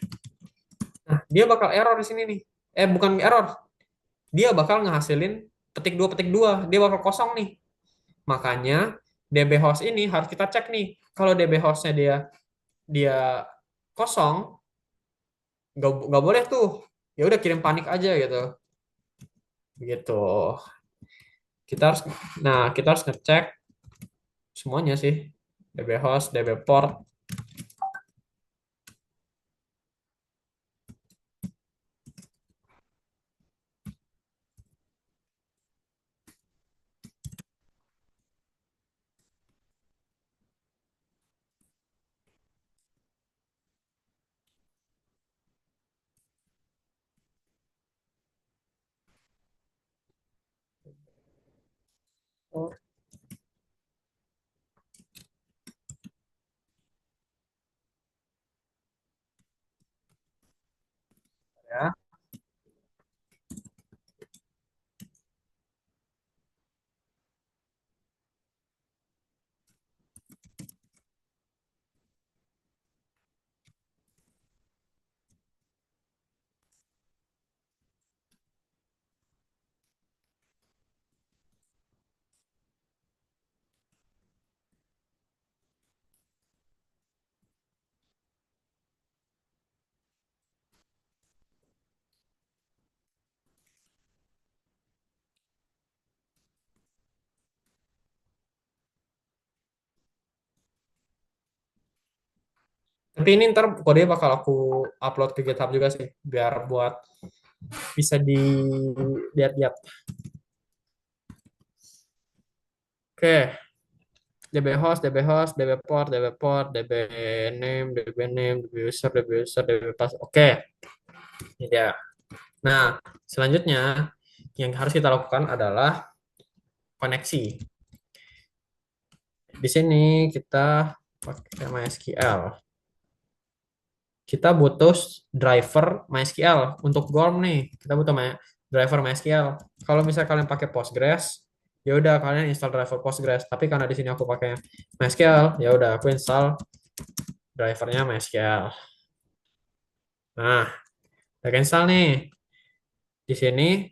nah dia bakal error di sini nih. Bukan error, dia bakal ngehasilin petik dua, dia bakal kosong nih. Makanya DB host ini harus kita cek nih. Kalau DB hostnya dia dia kosong, nggak boleh tuh. Ya udah kirim panik aja gitu. Gitu. Kita harus kita harus ngecek semuanya sih. DB host, DB port. Oh, ya. Tapi ini ntar kode bakal aku upload ke GitHub juga sih, biar buat bisa dilihat-lihat. Oke, DB port, DB user, DB pass. Oke, ini dia. Nah, selanjutnya yang harus kita lakukan adalah koneksi. Di sini kita pakai MySQL. Kita butuh driver MySQL untuk GORM nih. Kita butuh driver MySQL. Kalau misalnya kalian pakai Postgres, ya udah kalian install driver Postgres. Tapi karena di sini aku pakai MySQL, ya udah aku install drivernya MySQL. Nah, udah install nih. Di sini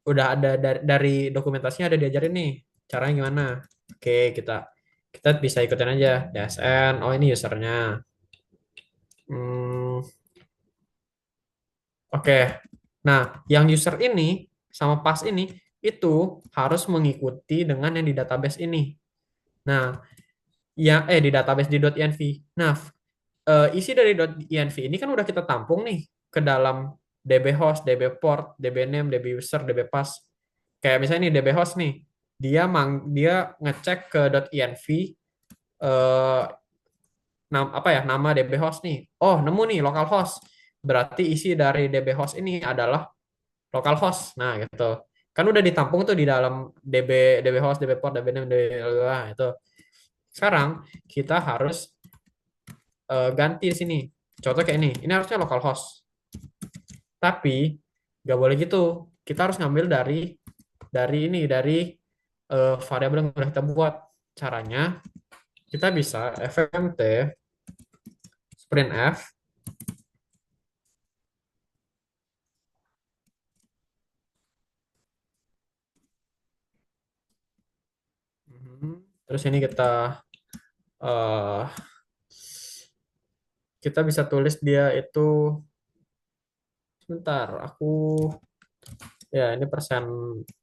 udah ada dari dokumentasinya ada diajarin nih caranya gimana. Oke, kita kita bisa ikutin aja. DSN, oh ini usernya. Hmm, oke. Nah, yang user ini sama pas ini itu harus mengikuti dengan yang di database ini. Nah, di database di .env. Nah, isi dari .env ini kan udah kita tampung nih ke dalam DB host, DB port, DB name, DB user, DB pass. Kayak misalnya nih DB host nih, dia ngecek ke .env eh, apa ya, nama DB host nih. Oh, nemu nih localhost. Berarti isi dari DB host ini adalah localhost. Nah, gitu. Kan udah ditampung tuh di dalam DB DB host, DB port, DB name, DB itu. Sekarang kita harus ganti di sini. Contoh kayak ini. Ini harusnya localhost. Tapi nggak boleh gitu. Kita harus ngambil dari variabel yang udah kita buat. Caranya kita bisa fmt sprintf. Terus ini eh, kita bisa tulis dia itu, sebentar aku, ya ini persen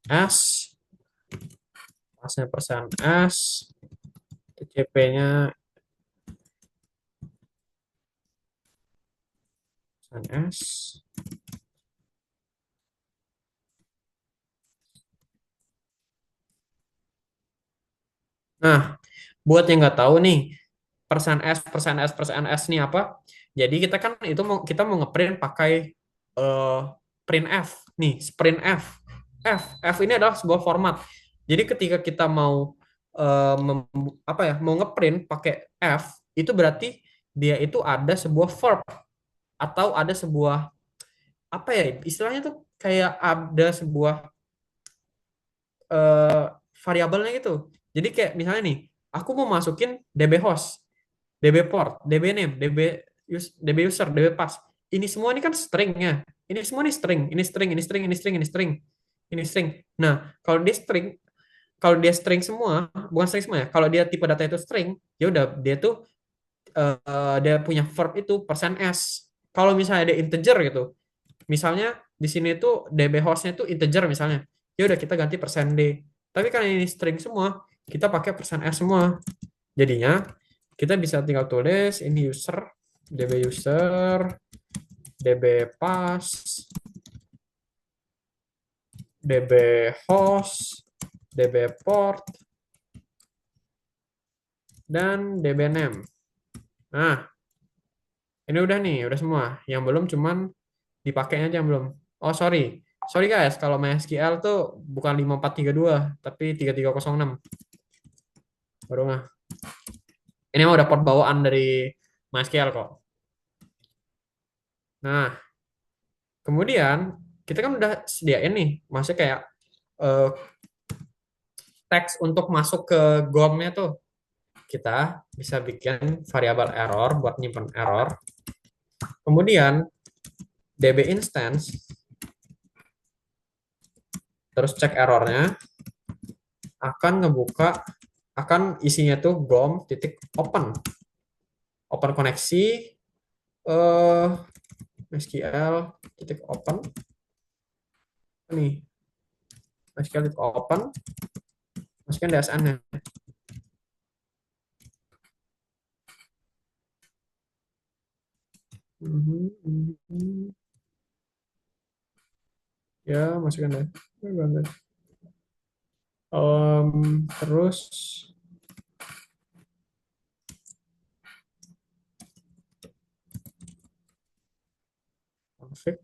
s, pasnya persen s, TCP-nya persen s. Nah, Buat yang nggak tahu nih, persen S nih apa? Jadi kita kan itu kita mau ngeprint pakai eh, print F nih, sprint F. F ini adalah sebuah format. Jadi ketika kita mau apa ya, mau ngeprint pakai F, itu berarti dia itu ada sebuah verb atau ada sebuah apa ya, istilahnya tuh kayak ada sebuah eh, variabelnya gitu. Jadi kayak misalnya nih, aku mau masukin DB host, DB port, DB name, DB user, DB pass. Ini semua ini kan stringnya. Ini semua ini string, ini string, ini string, ini string, ini string, ini string. Nah, kalau dia string semua, bukan string semua ya. Kalau dia tipe data itu string, ya udah dia tuh dia punya verb itu persen %s. Kalau misalnya dia integer gitu, misalnya di sini tuh DB hostnya tuh integer misalnya, ya udah kita ganti persen %d. Tapi kan ini string semua, kita pakai persen %s semua. Jadinya kita bisa tinggal tulis ini user, DB pass, DB host, DB port, dan DB name. Nah, ini udah nih, udah semua. Yang belum cuman dipakainya aja yang belum. Oh, sorry. Sorry guys, kalau MySQL tuh bukan 5432 tapi 3306. Baru nggak. Ini mah udah port bawaan dari MySQL kok. Nah, kemudian kita kan udah sediain nih, maksudnya kayak eh, teks untuk masuk ke GOM-nya tuh. Kita bisa bikin variabel error buat nyimpen error. Kemudian DB instance, terus cek errornya, akan ngebuka, akan isinya tuh GOM titik open. Open koneksi, eh SQL titik open. Nih, SQL titik open, masukin DSN-nya. Ya, masukkan deh. Terus config.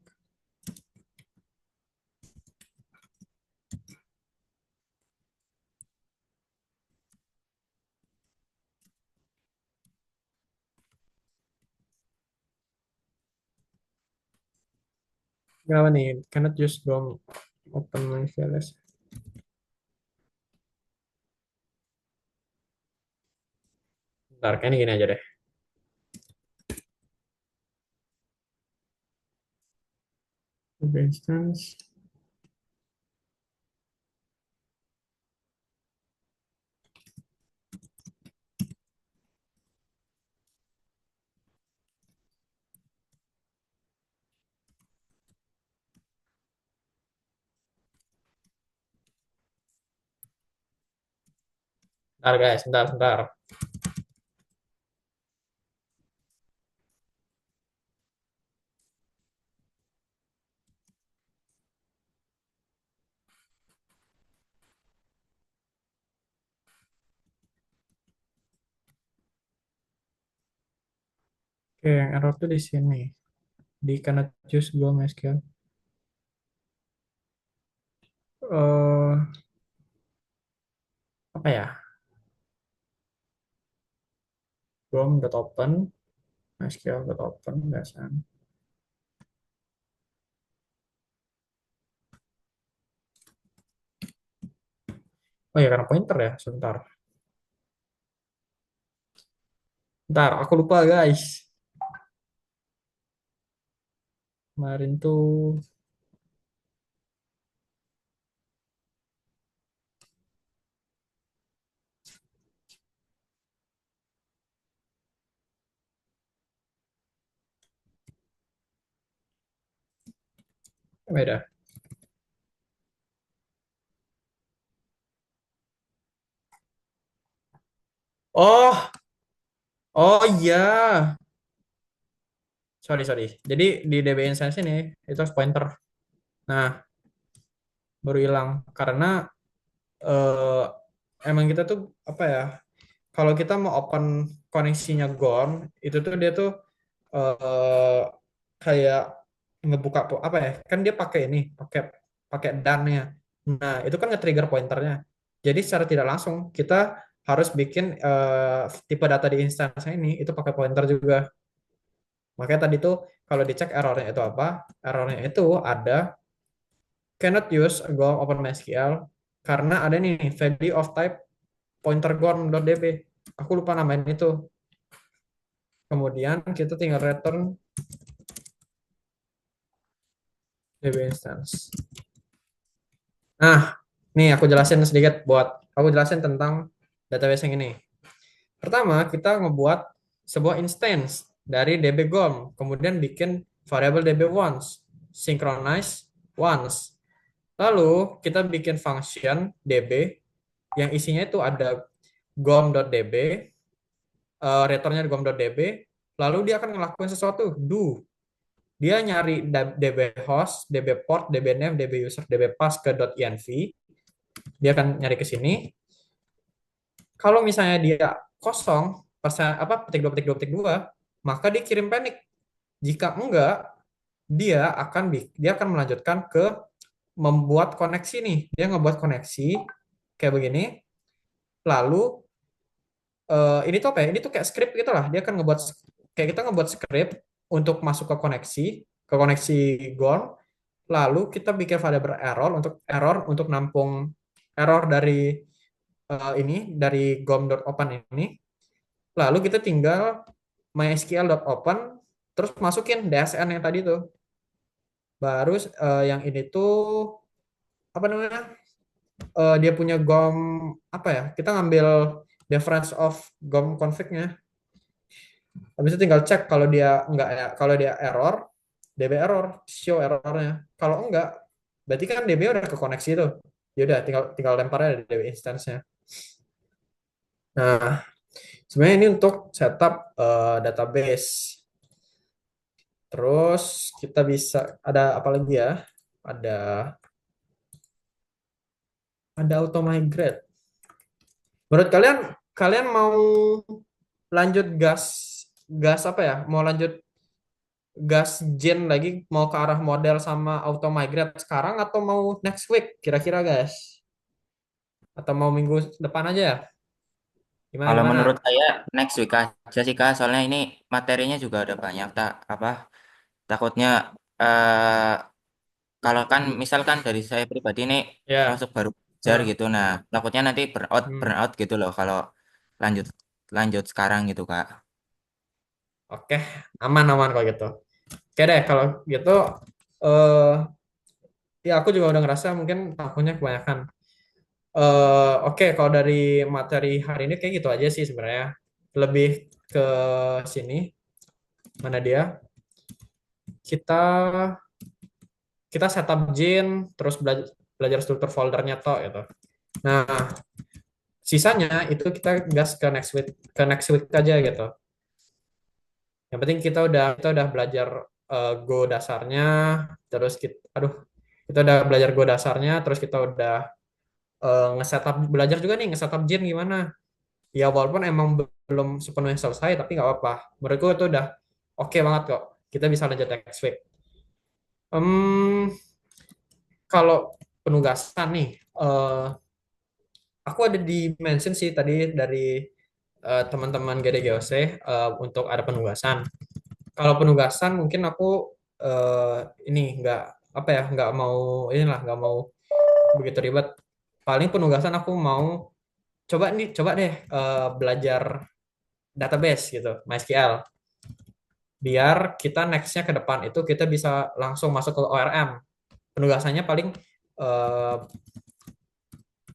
Kenapa nih? Cannot use DOM open my files. Bentar, kayaknya gini aja deh. For instance, bentar guys, bentar. Oke, yang error tuh di sini. Di cannot use DOM SQL. Eh, apa ya? DOM.open, SQL.open, biasanya. Oh ya, karena pointer ya, sebentar. Bentar, aku lupa guys. Kemarin tuh, beda. Oh, oh iya. Sorry. Jadi di DB instance ini, itu harus pointer. Nah, baru hilang. Karena eh, emang kita tuh, apa ya, kalau kita mau open koneksinya Gorm, itu tuh dia tuh eh, kayak ngebuka apa ya? Kan dia pakai ini, pakai pakai dan-nya. Nah, itu kan nge-trigger pointernya. Jadi secara tidak langsung kita harus bikin tipe data di instansi ini itu pakai pointer juga. Makanya tadi tuh kalau dicek errornya itu apa? Errornya itu ada cannot use Go OpenMySQL karena ada nih value of type pointer gorm.db. Aku lupa namain itu. Kemudian kita tinggal return db instance. Nah, nih aku jelasin sedikit buat aku jelasin tentang database yang ini. Pertama, kita ngebuat sebuah instance dari dbGOM, kemudian bikin variable db once, synchronize once. Lalu kita bikin function db yang isinya itu ada gom.db, returnnya gom.db, lalu dia akan ngelakuin sesuatu, do. Dia nyari db host, db port, db name, db user, db pass ke .env. Dia akan nyari ke sini. Kalau misalnya dia kosong, persen apa petik dua, maka dikirim panic. Jika enggak, dia akan melanjutkan ke membuat koneksi nih. Dia ngebuat koneksi kayak begini. Lalu ini tuh apa ya? Ini tuh kayak script gitu lah. Dia akan ngebuat kayak kita ngebuat script untuk masuk ke koneksi Gorm. Lalu kita bikin variable error untuk nampung error dari dari gom.open ini. Lalu kita tinggal mysql.open terus masukin DSN yang tadi tuh. Baru yang ini tuh apa namanya? Dia punya GOM apa ya? Kita ngambil difference of GOM config-nya. Habis itu tinggal cek kalau dia enggak ya, kalau dia error, DB error, show errornya. Kalau enggak, berarti kan DB udah ke koneksi tuh. Ya udah tinggal tinggal lempar aja DB instance-nya. Nah, sebenarnya ini untuk setup database. Terus kita bisa ada apa lagi ya? Ada auto migrate. Menurut kalian kalian mau lanjut gas gas apa ya? Mau lanjut gas gen lagi mau ke arah model sama auto migrate sekarang atau mau next week kira-kira guys? Atau mau minggu depan aja ya? Gimana Kalau gimana? menurut saya next week aja sih Kak, soalnya ini materinya juga udah banyak tak apa takutnya eh kalau kan misalkan dari saya pribadi ini Ya. masuk baru belajar Nah, gitu, nah takutnya nanti burnout hmm. burnout gitu loh kalau lanjut lanjut sekarang gitu Kak. Oke, aman aman kalau gitu. Oke deh kalau gitu eh ya aku juga udah ngerasa mungkin tahunnya kebanyakan. Oke, kalau dari materi hari ini kayak gitu aja sih sebenarnya. Lebih ke sini, mana dia? Kita kita setup Jin, terus belajar belajar struktur foldernya toh gitu. Nah, sisanya itu kita gas ke next week aja gitu. Yang penting kita udah belajar Go dasarnya, terus kita udah belajar Go dasarnya, terus kita udah nge-setup belajar juga nih nge-setup Jin gimana. Ya walaupun emang belum sepenuhnya selesai tapi nggak apa-apa. Menurutku itu udah oke banget kok. Kita bisa lanjut next week. Em, kalau penugasan nih, aku ada di mention sih tadi dari teman-teman GDGOC untuk ada penugasan. Kalau penugasan mungkin aku eh, ini nggak apa ya nggak mau begitu ribet. Paling penugasan aku mau coba deh belajar database gitu, MySQL. Biar kita nextnya ke depan itu kita bisa langsung masuk ke ORM. Penugasannya paling eh,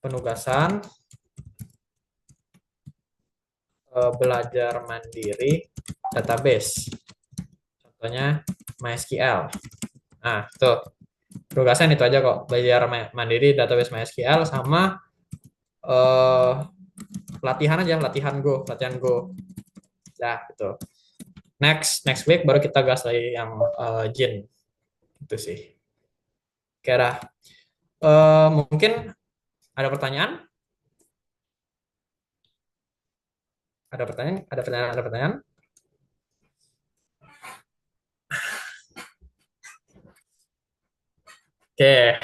penugasan belajar mandiri database. Contohnya MySQL. Nah, tuh penugasan itu aja kok. Belajar mandiri database MySQL sama eh, latihan aja, latihan Go. Ya, gitu. Next week baru kita gas lagi yang Jin. Itu sih. Kira mungkin ada pertanyaan? Ada pertanyaan? Ada pertanyaan? Ada pertanyaan? Oke,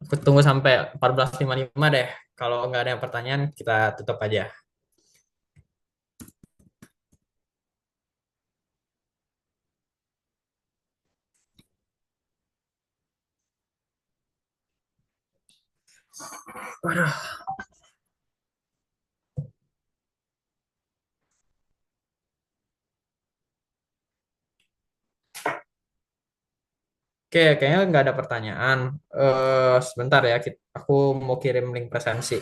aku tunggu sampai 14.55 deh. Kalau nggak ada yang pertanyaan, kita tutup aja. Waduh. Oke, kayaknya nggak ada pertanyaan. Sebentar ya, aku mau kirim link presensi.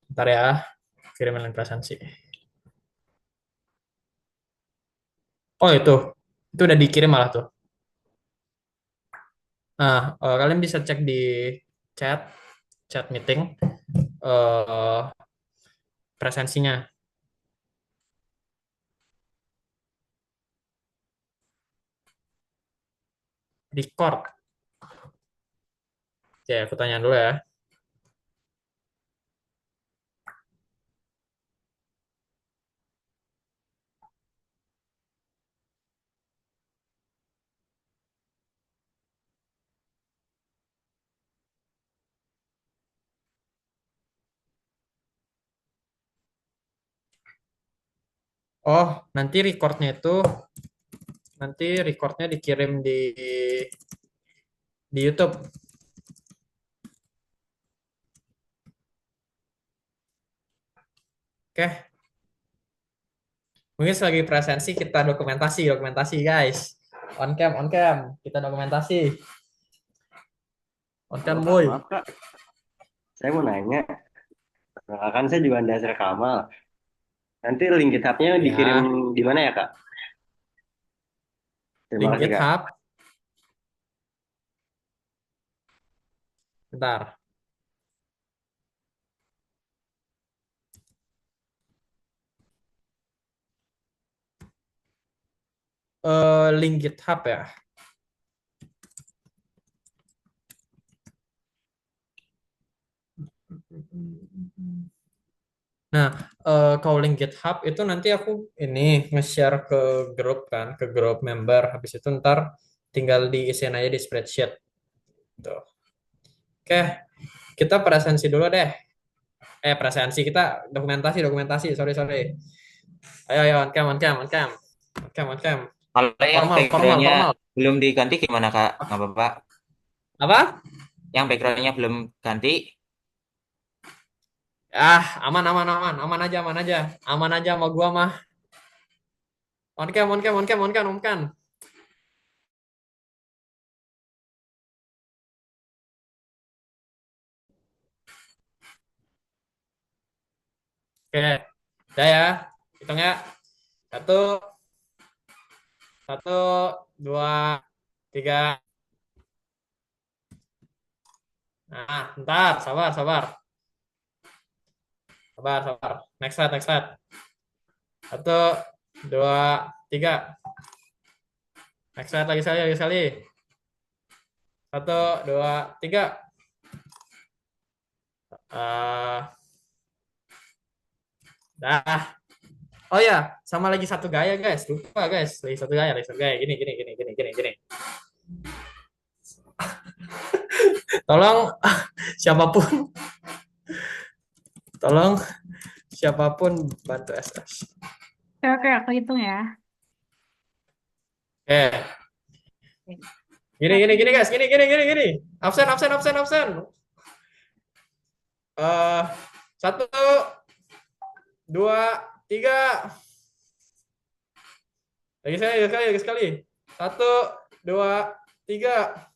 Bentar ya, kirim link presensi. Oh itu udah dikirim malah tuh. Nah, kalian bisa cek di chat, chat meeting, eh presensinya, record. Oke, aku tanya dulu ya. Oh, nanti recordnya dikirim di YouTube. Oke, mungkin selagi presensi kita dokumentasi guys. On cam, kita dokumentasi. On Halo cam, Kak, boy. maaf Kak, saya mau nanya. Kan saya juga Andreas Kamal. Nanti link GitHub-nya dikirim Ya, di mana ya Kak? Terima link kasih Kak. GitHub. Bentar. Link GitHub ya. Nah, kalau link GitHub itu nanti aku ini nge-share ke grup kan, ke grup member. Habis itu ntar tinggal diisiin aja di spreadsheet. Tuh. Oke, kita presensi dulu deh. Presensi kita dokumentasi. Sorry, sorry. Ayo, on cam. On cam. Kalau yang backgroundnya Formal. belum diganti gimana Kak? Nggak apa-apa. Apa? Yang backgroundnya belum ganti, Aman aja. Aman aja sama gua mah. On cam. Oke, udah ya. Hitung ya. Satu, satu, dua, tiga. Nah, ntar, sabar. Next slide. Satu, dua, tiga. Next slide lagi sekali. Satu, dua, tiga. eh dah. Oh ya, sama lagi satu gaya guys. Lupa guys, lagi satu gaya. Gini. Tolong siapapun, tolong siapapun bantu SS. Oke, aku hitung ya. Oke, Oke. gini Satu, guys, gini. Absen. eh Satu, dua, tiga. Lagi sekali. Satu, dua, tiga.